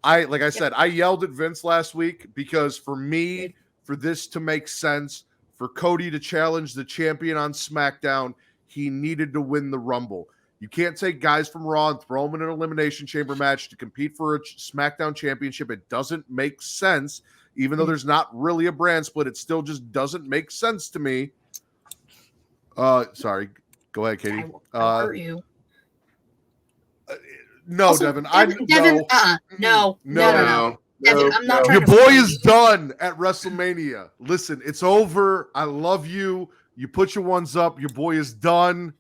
Like I said, I yelled at Vince last week because for me, for this to make sense, for Cody to challenge the champion on SmackDown, he needed to win the Rumble. You can't take guys from Raw and throw them in an Elimination Chamber match to compete for a SmackDown championship. It doesn't make sense. Even though there's not really a brand split, it still just doesn't make sense to me. Sorry. Go ahead, Katie. I hurt you. No, Also, Devin. Devin, no. Devin, I'm not trying Your to boy fight is you. done at WrestleMania. Listen, it's over. I love you. You put your ones up. Your boy is done.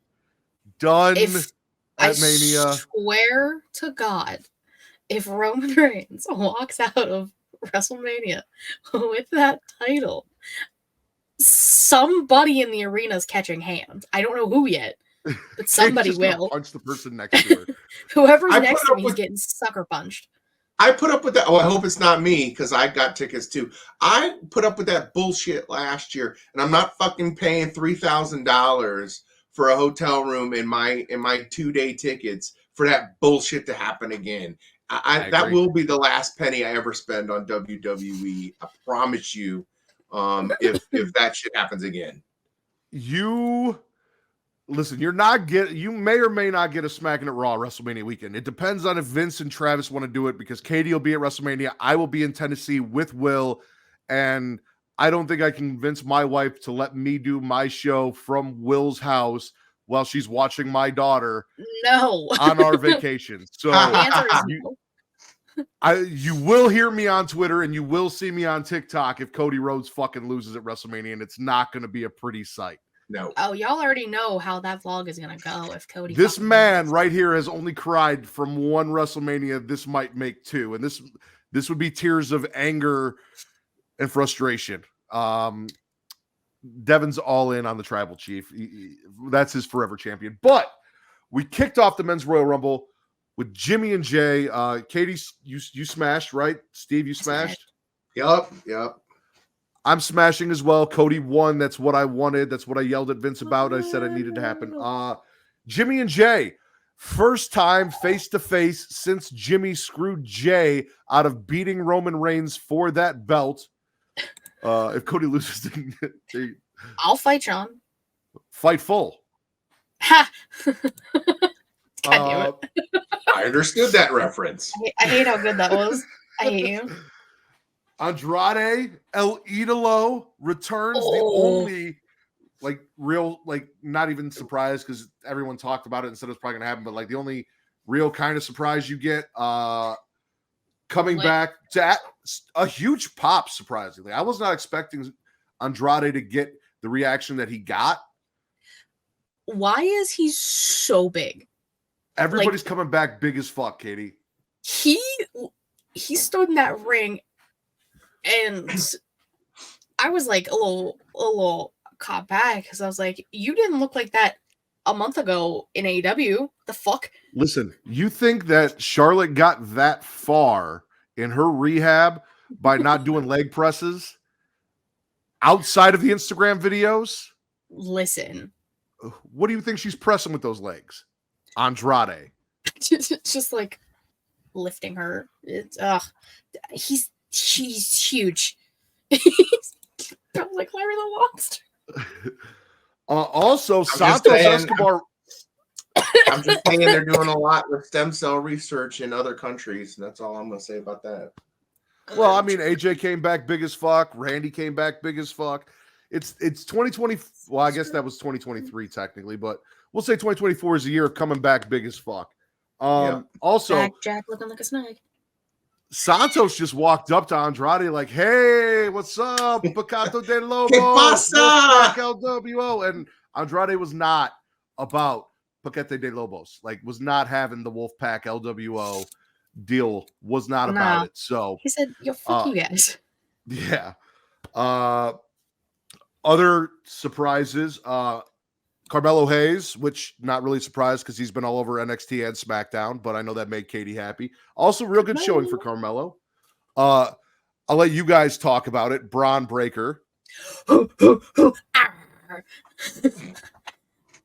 Done If at I Mania. swear to God, if Roman Reigns walks out of WrestleMania with that title, somebody in the arena is catching hands. I don't know who yet, but somebody Just gonna will. punch the person next to her. Whoever's I next put to up me is with- getting sucker punched. I put up with that. Oh, I hope it's not me because I got tickets too. I put up with that bullshit last year, and I'm not fucking paying $3,000 for a hotel room in my 2-day tickets for that bullshit to happen again. I That agree. will be the last penny I ever spend on WWE. I promise you. If that shit happens again. Listen, you may or may not get a Smackin' It Raw WrestleMania weekend. It depends on if Vince and Travis want to do it because Katie will be at WrestleMania. I will be in Tennessee with Will, and I don't think I can convince my wife to let me do my show from Will's house while she's watching my daughter No. on our vacation. So The answer is no. you will hear me on Twitter and you will see me on TikTok if Cody Rhodes fucking loses at WrestleMania, and it's not going to be a pretty sight. No. Oh, y'all already know how that vlog is gonna go if Cody. This fucking man loses. right here has only cried from one WrestleMania. This might make 2, and this would be tears of anger and frustration. Devin's all in on the Tribal Chief. That's his forever champion. But we kicked off the Men's Royal Rumble with Jimmy and Jay. Katie, you smashed, right? Steve, you smashed? Yep. I'm smashing as well. Cody won. That's what I wanted. That's what I yelled at Vince about. I said it needed to happen. Jimmy and Jay, first time face-to-face since Jimmy screwed Jay out of beating Roman Reigns for that belt. If Cody loses, I'll fight Sean. fight full. Ha! God damn it. I understood that reference. I hate how good that was. I hate you. Andrade El Idolo returns. Oh. The only real, not even surprised because everyone talked about it and said it was probably gonna happen, but the only real kind of surprise you get coming back to a huge pop, surprisingly. I was not expecting Andrade to get the reaction that he got. Why is he so big? Everybody's coming back big as fuck, Katie. He stood in that ring and I was like a little caught back because I was like, you didn't look like that a month ago in AEW. The fuck? Listen, you think that Charlotte got that far in her rehab by not doing leg presses outside of the Instagram videos? Listen. What do you think she's pressing with those legs? Andrade. just like lifting her. It's he's huge. He's like Larry the Lobster. Also, just Santos saying, Escobar. I'm just saying they're doing a lot with stem cell research in other countries, and that's all I'm going to say about that. Well, I mean, AJ came back big as fuck. Randy came back big as fuck. It's 2020. Well, I guess that was 2023 technically, but we'll say 2024 is a year of coming back big as fuck. Also, Jack looking like a snake. Santos just walked up to Andrade like, "Hey, what's up, Picato de Lobo, ¿Qué pasa? Wolfpack LWO?" And Andrade was not about Paquete de Lobos, like was not having the Wolfpack LWO deal, was not about it. So he said, "Yo, fuck you guys." Yeah. Other surprises, Carmelo Hayes, which not really surprised because he's been all over NXT and SmackDown, but I know that made Katie happy. Also, real good showing for Carmelo. I'll let you guys talk about it. Braun Breaker. That's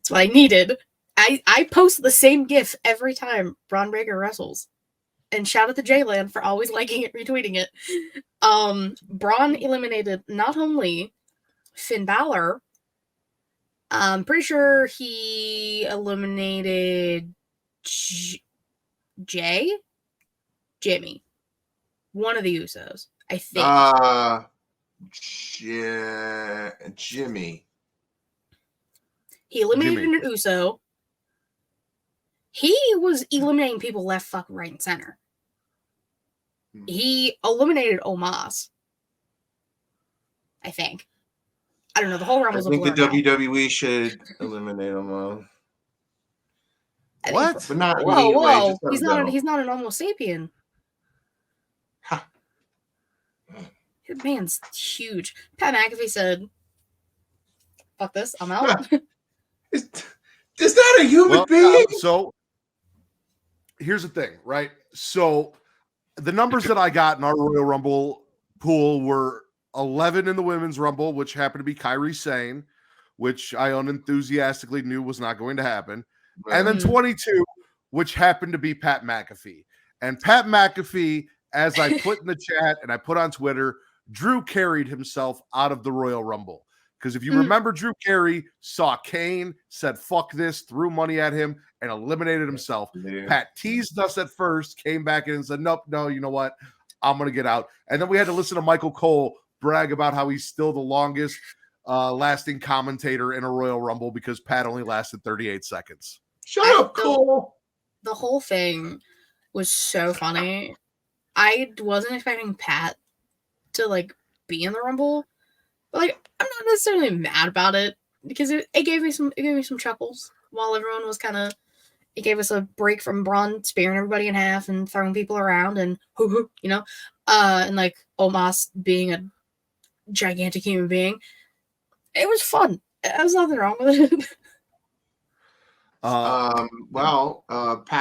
what I needed. I post the same GIF every time Braun Breaker wrestles. And shout out to Jaylan for always liking it, retweeting it. Braun eliminated not only Finn Balor, I'm pretty sure he eliminated Jimmy, one of the Usos, I think. Jimmy. He eliminated an Uso. He was eliminating people left, fuck, right, and center. He eliminated Omos, I think. I don't know. The whole round was a blur. I think the WWE should eliminate him. What? But not whoa! He's not an Homo sapien. Huh. That man's huge. Pat McAfee said, "Fuck this, I'm out." Is that a human being? So here's the thing, right? So the numbers that I got in our Royal Rumble pool were 11 in the Women's Rumble, which happened to be Kairi Sane, which I unenthusiastically knew was not going to happen. Right. And then 22, which happened to be Pat McAfee. And Pat McAfee, as I put in the chat and I put on Twitter, Drew carried himself out of the Royal Rumble. Because if you remember, Drew Carey saw Kane, said, "Fuck this," threw money at him, and eliminated himself. Yeah. Pat teased us at first, came back in and said, "Nope, no, you know what? I'm going to get out." And then we had to listen to Michael Cole brag about how he's still the longest lasting commentator in a Royal Rumble because Pat only lasted 38 seconds. Shut up, Cole. The whole thing was so funny. I wasn't expecting Pat to, like, be in the Rumble. But, like, I'm not necessarily mad about it because it gave me some chuckles while everyone was kind of. It gave us a break from Braun spearing everybody in half and throwing people around and and like Omos being a gigantic human being. It was fun. There was nothing wrong with it. Pat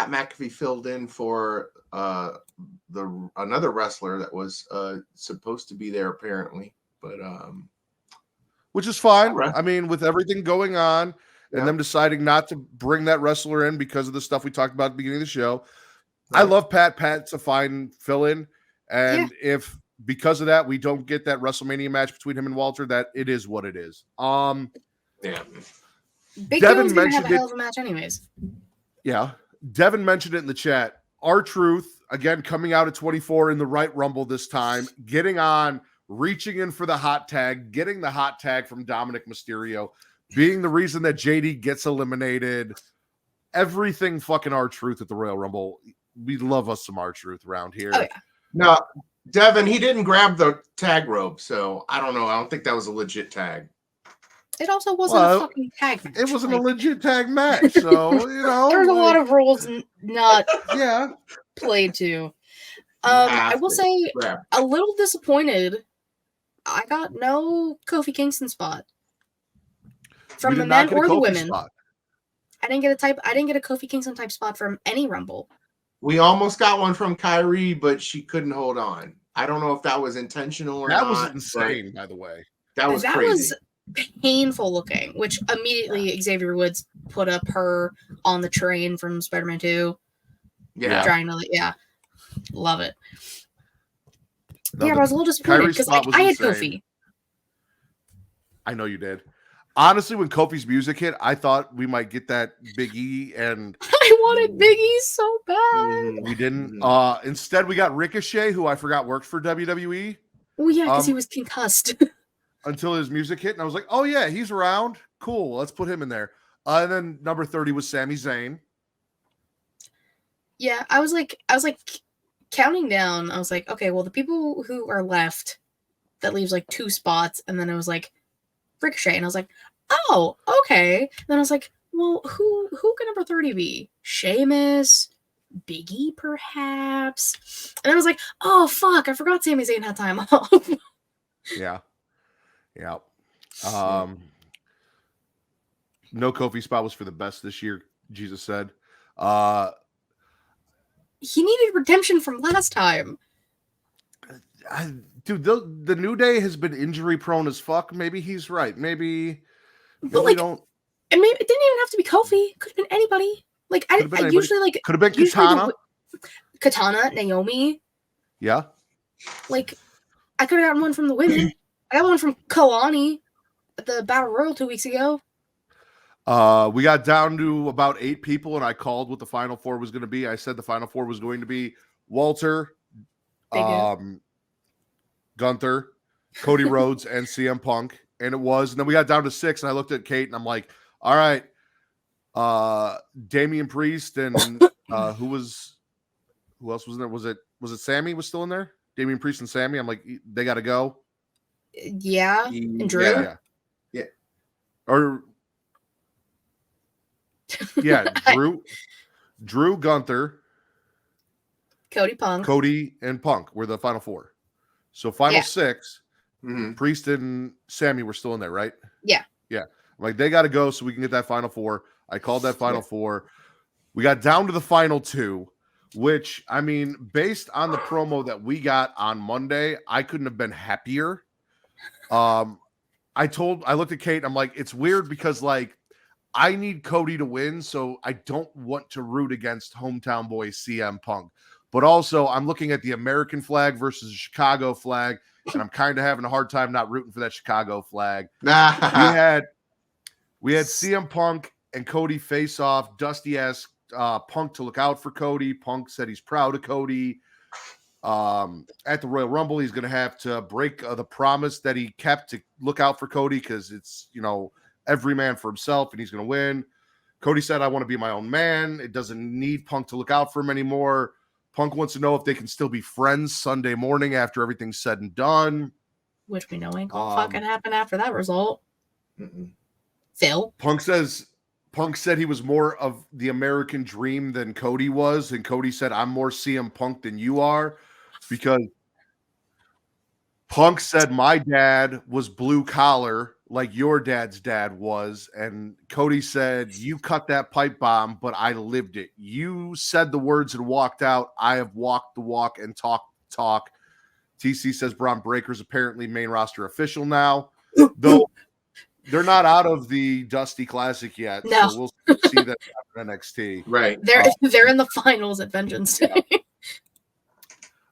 McAfee filled in for another wrestler that was supposed to be there apparently, but which is fine. I mean, with everything going on and them deciding not to bring that wrestler in because of the stuff we talked about at the beginning of the show. Right. I love Pat. Pat's a fine fill-in. And if because of that we don't get that WrestleMania match between him and Walter, that it is what it is. Big Devin mentioned have a hell of a match anyways. Yeah. Devin mentioned it in the chat. R-Truth, again, coming out at 24 in the right Rumble this time, getting on, reaching in for the hot tag, getting the hot tag from Dominic Mysterio, being the reason that JD gets eliminated. Everything fucking R-Truth at the Royal Rumble. We love us some R-Truth around here. Oh, yeah. No, Devin, he didn't grab the tag rope, so I don't know. I don't think that was a legit tag. It also wasn't a fucking tag match. It wasn't a legit tag match, so, There's a lot of rules not played to. I will say, a little disappointed. I got no Kofi Kingston spot from the men or the women. Spot. I didn't get a Kofi Kingston type spot from any Rumble. We almost got one from Kyrie, but she couldn't hold on. I don't know if that was intentional or not. That was insane, by the way. That was crazy. Painful looking, which immediately Xavier Woods put up her on the train from Spider-Man 2. Yeah. Trying to, love it. No, but I was a little disappointed because I had Kofi. I know you did. Honestly, when Kofi's music hit, I thought we might get that Big E, and I wanted Big E so bad. We didn't. Instead, we got Ricochet, who I forgot worked for WWE. Oh yeah, because he was concussed. Until his music hit, and I was like, "Oh yeah, he's around. Cool, let's put him in there." And then number 30 was Sami Zayn. Yeah, I was like, counting down, I was like, okay, well, the people who are left, that leaves like 2 spots, and then it was like Ricochet, and I was like, oh, okay. And then I was like, well, who could number 30 be? Sheamus, Biggie, perhaps. And I was like, oh fuck, I forgot Sami Zayn had time off. Yeah. No Kofi spot was for the best this year, Jesus said. He needed redemption from last time. Dude, the New Day has been injury prone as fuck. Maybe he's right. Maybe But we don't. And maybe it didn't even have to be Kofi. Could have been anybody. Like I usually like. Could have been Katana. Katana, Naomi. Yeah. Like I could have gotten one from the women. I got one from Kalani at the Battle Royal 2 weeks ago. We got down to about 8 people, and I called what the final 4 was going to be. I said the final 4 was going to be Walter, Gunther, Cody Rhodes, and CM Punk, and it was. And then we got down to 6, and I looked at Kate, and I'm like, all right, Damian Priest, and who else was in there? Was it Sammy was still in there? Damian Priest and Sammy. I'm like, they got to go. Yeah, and Drew. Yeah. Or yeah, Drew, Gunther, Cody, and Punk were the final 4. So final 6, Priest and Sammy were still in there, right? Yeah. I'm like, they got to go so we can get that final 4. I called that final 4. We got down to the final 2, which, I mean, based on the promo that we got on Monday, I couldn't have been happier. I looked at Kate, and I'm like, it's weird because, like, I need Cody to win, so I don't want to root against hometown boy CM Punk. But also, I'm looking at the American flag versus the Chicago flag, and I'm kind of having a hard time not rooting for that Chicago flag. We had CM Punk and Cody face off. Dusty asked Punk to look out for Cody. Punk said he's proud of Cody. At the Royal Rumble, he's going to have to break the promise that he kept to look out for Cody because it's, every man for himself, and he's going to win. Cody said, I want to be my own man. It doesn't need Punk to look out for him anymore. Punk wants to know if they can still be friends Sunday morning after everything's said and done. Which we know ain't going to fucking happen after that result. Phil? Punk said he was more of the American dream than Cody was, and Cody said, I'm more CM Punk than you are, because Punk said, my dad was blue collar like your dad's dad was. And Cody said, you cut that pipe bomb, but I lived it. You said the words and walked out. I have walked the walk and talked the talk. TC says Braun Breaker's apparently main roster official now, though they're not out of the Dusty Classic yet. No. So we'll see that after NXT. Right. They're in the finals at Vengeance Day.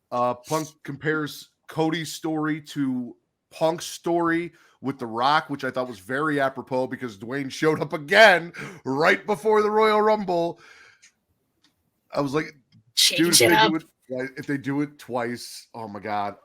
Punk compares Cody's story to Punk's story with The Rock, which I thought was very apropos because Dwayne showed up again right before the Royal Rumble. I was like, dude, if they do it twice, oh my God.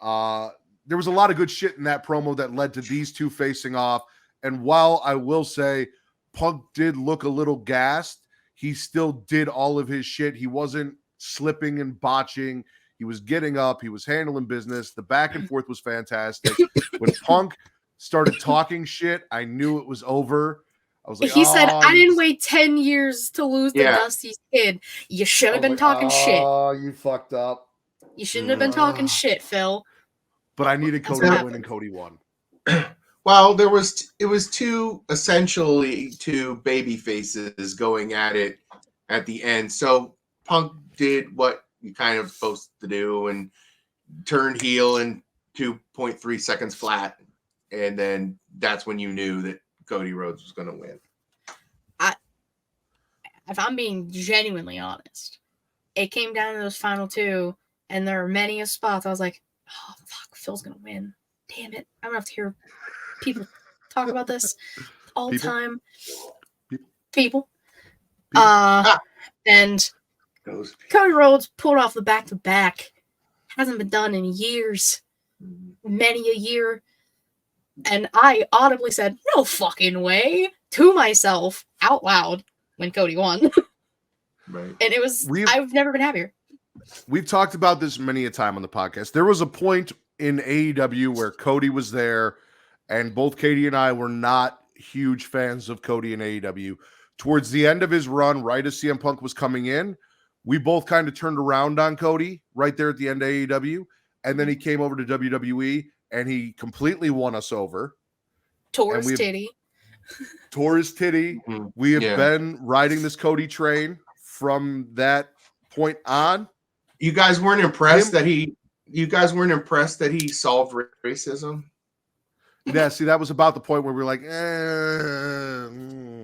There was a lot of good shit in that promo that led to these two facing off. And while I will say Punk did look a little gassed, he still did all of his shit. He wasn't slipping and botching. He was getting up. He was handling business. The back and forth was fantastic. When Punk started talking shit, I knew it was over. I was like, he said, I didn't wait 10 years to lose to Dusty's kid. You should have been talking shit. Oh, you fucked up. You shouldn't have been talking shit, Phil. But I needed Cody to win, and Cody won. Well, it was essentially two baby faces going at it at the end. So Punk did what you kind of supposed to do and turned heel in 2.3 seconds flat. And then that's when you knew that Cody Rhodes was going to win. If I'm being genuinely honest, it came down to those final 2, and there are many spots I was like, oh, fuck, Phil's going to win. Damn it. I'm going to have to hear people talk about this all the time. People. And Cody Rhodes pulled off the back-to-back. Hasn't been done in years. Many a year. And I audibly said, no fucking way, to myself out loud when Cody won. Right. And it was, I've never been happier. we've talked about this many a time on the podcast. There was a point in AEW where Cody was there, and both Katie and I were not huge fans of Cody in AEW. Towards the end of his run, right as CM Punk was coming in, we both kind of turned around on Cody right there at the end of AEW, and then he came over to WWE, and he completely won us over. Tore his titty. Tore his titty. Mm-hmm. We have been riding this Cody train from that point on. You guys weren't impressed that he solved racism? Yeah, see, that was about the point where we were like, I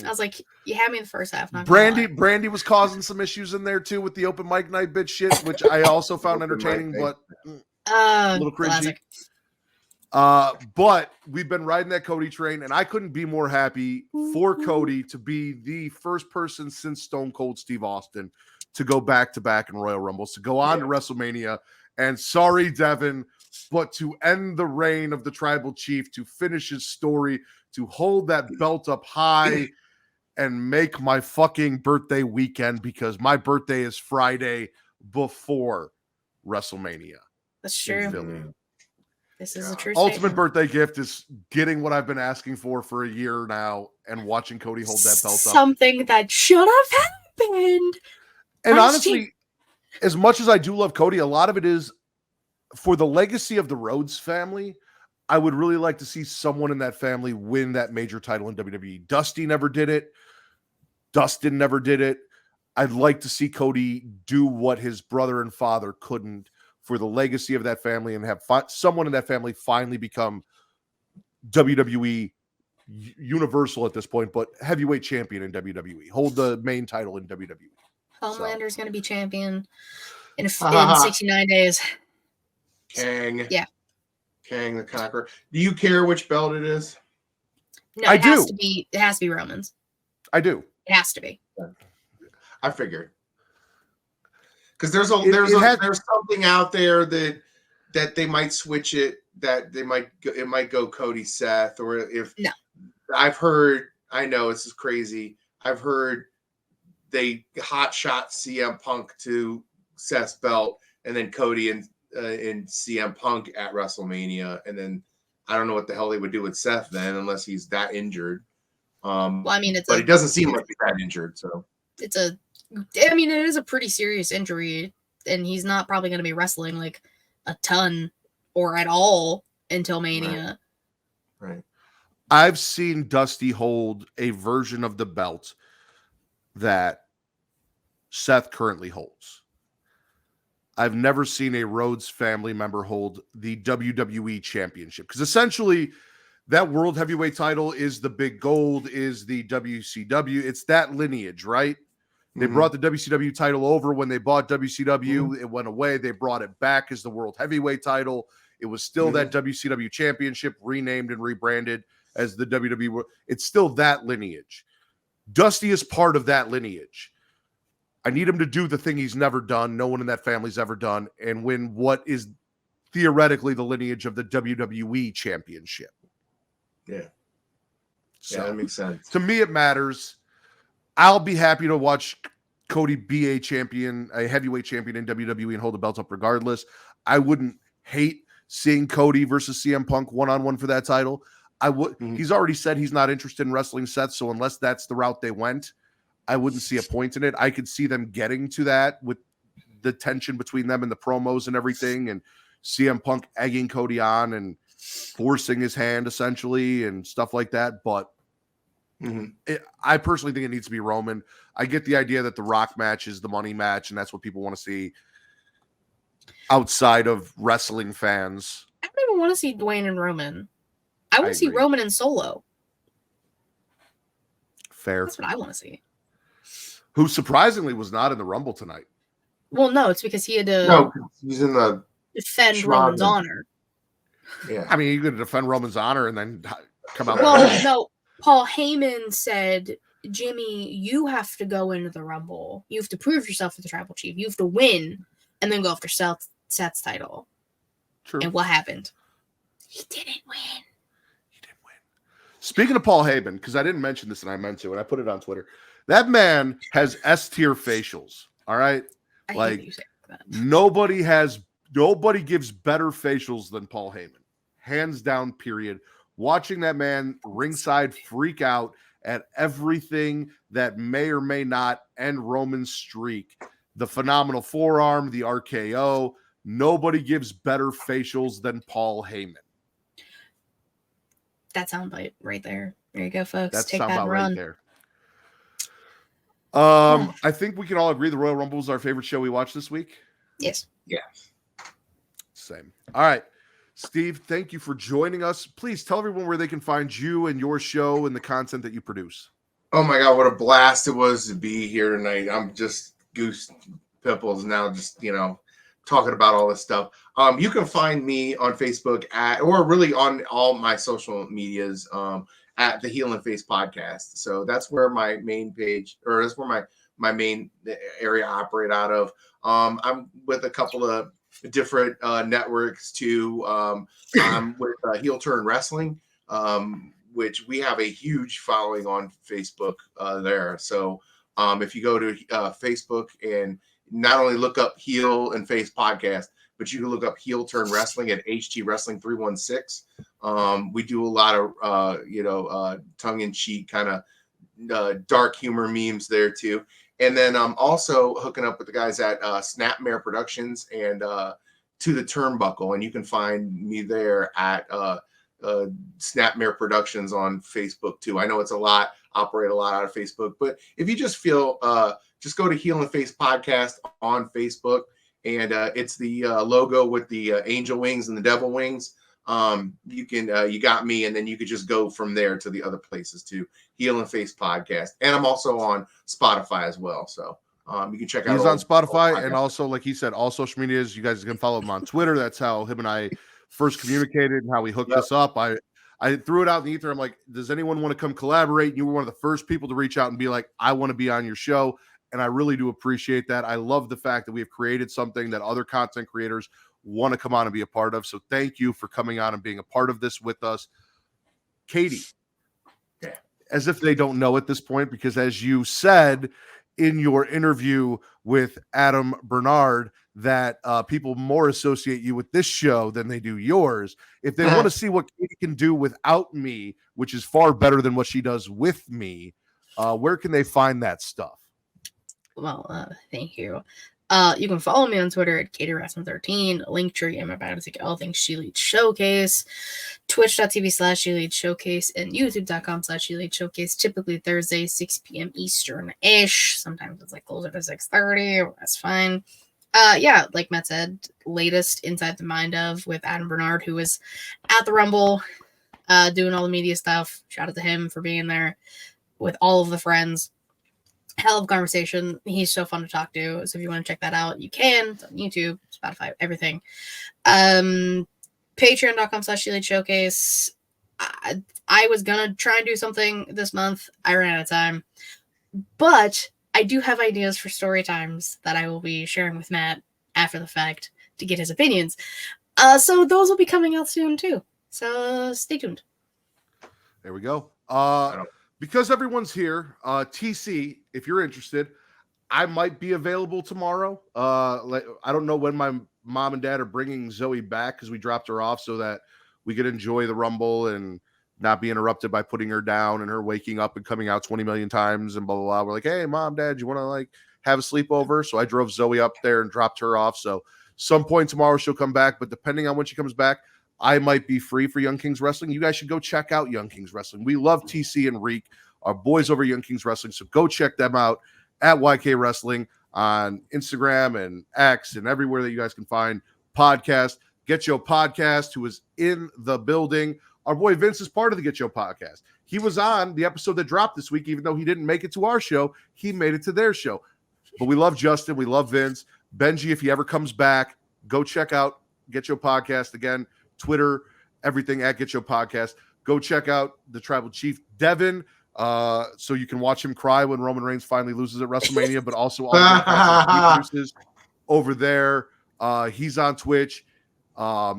was like, you had me in the first half. Brandy was causing some issues in there too with the open mic night bitch shit, which I also found entertaining, but a little cringy. But we've been riding that Cody train, and I couldn't be more happy for Cody to be the first person since Stone Cold Steve Austin to go back-to-back in Royal Rumbles, to go on to WrestleMania. And sorry, Devin, but to end the reign of the Tribal Chief, to finish his story, to hold that belt up high and make my fucking birthday weekend, because my birthday is Friday before WrestleMania. That's true. This is a true ultimate statement. birthday gift is getting what I've been asking for a year now and watching Cody hold that belt up. Something that should have happened. And honestly, as much as I do love Cody, a lot of it is for the legacy of the Rhodes family. I would really like to see someone in that family win that major title in WWE. Dusty never did it. Dustin never did it. I'd like to see Cody do what his brother and father couldn't for the legacy of that family, and have someone in that family finally become WWE Universal at this point, but heavyweight champion in WWE. Hold the main title in WWE. Homelander's going to be champion in 69 days. Kang. Yeah. Kang the Conqueror. Do you care which belt it is? No, it has to be Roman's. I do. It has to be. I figured. Because there's something out there that they might switch it, that it might go Cody Seth, or if I've heard, I know this is crazy, I've heard they hot shot CM Punk to Seth's belt, and then Cody and CM Punk at WrestleMania, and then I don't know what the hell they would do with Seth then, unless he's that injured. Well, I mean, it doesn't seem like he's that injured, so it is a pretty serious injury, and he's not probably going to be wrestling like a ton or at all until Mania. Right. I've seen Dusty hold a version of the belt that Seth currently holds. I've never seen a Rhodes family member hold the WWE Championship, because essentially that World Heavyweight title is the big gold, is the WCW. It's that lineage, right? They brought the WCW title over when they bought WCW. It went away. They brought it back as the World Heavyweight title. It was still that WCW Championship, renamed and rebranded as the WWE. It's still that lineage. Dusty is part of that lineage. I need him to do the thing he's never done, no one in that family's ever done, and win what is theoretically the lineage of the WWE Championship. Yeah. So, that makes sense. To me, it matters. I'll be happy to watch Cody be a champion, a heavyweight champion in WWE, and hold the belt up regardless. I wouldn't hate seeing Cody versus CM Punk one-on-one for that title. I would. He's already said he's not interested in wrestling Seth, so unless that's the route they went, I wouldn't see a point in it. I could see them getting to that with the tension between them and the promos and everything, and CM Punk egging Cody on and forcing his hand essentially and stuff like that. But I personally think it needs to be Roman. I get the idea that the Rock match is the money match, and that's what people want to see outside of wrestling fans. I don't even want to see Dwayne and Roman. I want to see Roman and Solo. Fair. That's what I want to see. Who surprisingly was not in the Rumble tonight. Well, no, it's because he had to he's in the defend Roman's honor. Yeah. I mean, you could defend Roman's honor and then come out. Well, no, Paul Heyman said, Jimmy, you have to go into the Rumble. You have to prove yourself as the Tribal Chief. You have to win and then go after Seth's title. True. And what happened? He didn't win. Speaking of Paul Heyman, because I didn't mention this and I meant to, and I put it on Twitter. That man has S-tier facials. All right. bad. Nobody gives better facials than Paul Heyman. Hands down, period. Watching that man ringside freak out at everything that may or may not end Roman's streak. The phenomenal forearm, the RKO. Nobody gives better facials than Paul Heyman. That soundbite right there. There you go, folks. That's Take that and right run. there. I think we can all agree the Royal Rumble is our favorite show we watched this week. Yes. Yeah. Same. All right. Steve, thank you for joining us. Please tell everyone where they can find you and your show and the content that you produce. Oh my God, what a blast it was to be here tonight. I'm just goose pimples now, just, talking about all this stuff. You can find me on Facebook or really on all my social medias at the Heel and Face Podcast. So that's where my main page, or that's where my main area I operate out of. I'm with a couple of different networks too. I'm with Heel Turn Wrestling, which we have a huge following on Facebook there. So if you go to Facebook and not only look up Heel and Face Podcast, but you can look up Heel Turn Wrestling at HT Wrestling 316. We do a lot of tongue-in-cheek kind of dark humor memes there too. And then I'm also hooking up with the guys at Snapmare Productions and To the Turnbuckle, and you can find me there at Snapmare Productions on Facebook too. I know it's operate a lot out of Facebook, but if you just feel, just go to Heel and Face Podcast on Facebook, and it's the logo with the angel wings and the devil wings. You got me, and then you could just go from there to the other places too. Heel and Face Podcast, and I'm also on Spotify as well. So you can check out. He's on Spotify, and also, like he said, all social medias. You guys can follow him on Twitter. That's how him and I first communicated and how we hooked this up. I threw it out in the ether. I'm like, does anyone want to come collaborate? And you were one of the first people to reach out and be like, I want to be on your show. And I really do appreciate that. I love the fact that we have created something that other content creators want to come on and be a part of. So thank you for coming on and being a part of this with us. Katie, as if they don't know at this point, because as you said in your interview with Adam Bernard, that people more associate you with this show than they do yours. If they want to see what Katie can do without me, which is far better than what she does with me, where can they find that stuff? Well, thank you. You can follow me on Twitter at KatieRasmus13, Linktree, I'm about to take all things She Leads Showcase, twitch.tv/She Showcase, and youtube.com/She Showcase, typically Thursday, 6 p.m. Eastern-ish. Sometimes it's like closer to 6:30. That's fine. Like Matt said, latest Inside the Mind of with Adam Bernard, who was at the Rumble, doing all the media stuff. Shout out to him for being there with all of the friends. Hell of a conversation. He's so fun to talk to. So if you want to check that out, you can. It's on YouTube, Spotify, everything. Patreon.com/She Showcase. I was gonna try and do something this month. I ran out of time. But I do have ideas for story times that I will be sharing with Matt after the fact to get his opinions. So those will be coming out soon too. So stay tuned. There we go. Because everyone's here, TC, if you're interested, I might be available tomorrow. I don't know when my mom and dad are bringing Zoe back because we dropped her off so that we could enjoy the Rumble and not be interrupted by putting her down and her waking up and coming out 20 million times and blah, blah, blah. We're like, hey, mom, dad, you want to have a sleepover? So I drove Zoe up there and dropped her off. So some point tomorrow she'll come back, but depending on when she comes back, I might be free for Young Kings Wrestling. You guys should go check out Young Kings Wrestling. We love TC and Reek, our boys over Young Kings Wrestling. So go check them out at YK Wrestling on Instagram and X and everywhere that you guys can find podcasts. Get Yo Podcast, who is in the building. Our boy Vince is part of the Get Yo Podcast. He was on the episode that dropped this week, even though he didn't make it to our show. He made it to their show. But we love Justin. We love Vince. Benji, if he ever comes back, go check out Get Yo Podcast. Again, Twitter, everything at Get Yo Podcast. Go check out the Tribal Chief, Devin, so you can watch him cry when Roman Reigns finally loses at WrestleMania, but also all the content he produces over there. He's on Twitch.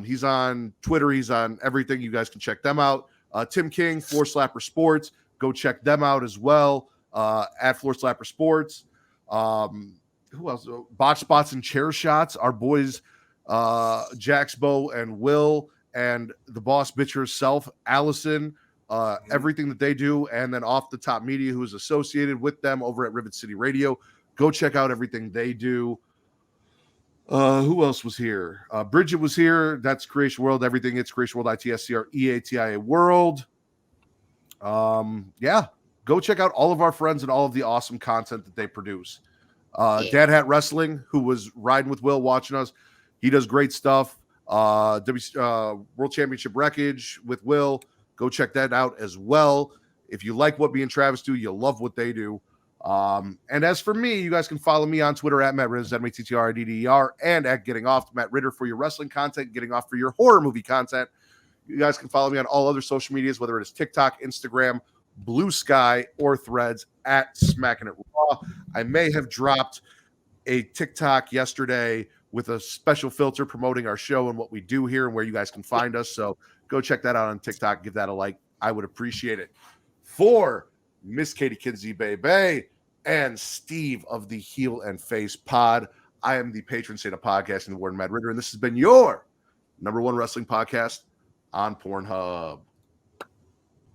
He's on Twitter. He's on everything. You guys can check them out. Tim King, Floor Slapper Sports. Go check them out as well at Floor Slapper Sports. who else? Botch Spots and Chair Shots. Our boys, Jaxbo and Will, and the boss bitch herself, Allison. Everything that they do, and then Off the Top Media, who is associated with them over at Rivet City Radio. Go check out everything they do. Who else was here? Bridget was here. That's Creation World. Everything it's Creation World, ITSCREATIA World. Yeah, go check out all of our friends and all of the awesome content that they produce. Dad Hat Wrestling, who was riding with Will, watching us. He does great stuff. World Championship Wreckage with Will. Go check that out as well. If you like what me and Travis do, you'll love what they do. And as for me, you guys can follow me on Twitter at Matt Ritter, MATTRIDDER, and at Getting Off, Matt Ritter, for your wrestling content, Getting Off for your horror movie content. You guys can follow me on all other social medias, whether it is TikTok, Instagram, Blue Sky, or Threads at Smackin It Raw. I may have dropped a TikTok yesterday with a special filter promoting our show and what we do here and where you guys can find us. So go check that out on TikTok. Give that a like. I would appreciate it. For Miss Katie Kinzy Baby and Steve of the Heel and Face Pod, I am the patron saint of podcasting, the Warden Matt Ritter, and this has been your #1 wrestling podcast on Pornhub.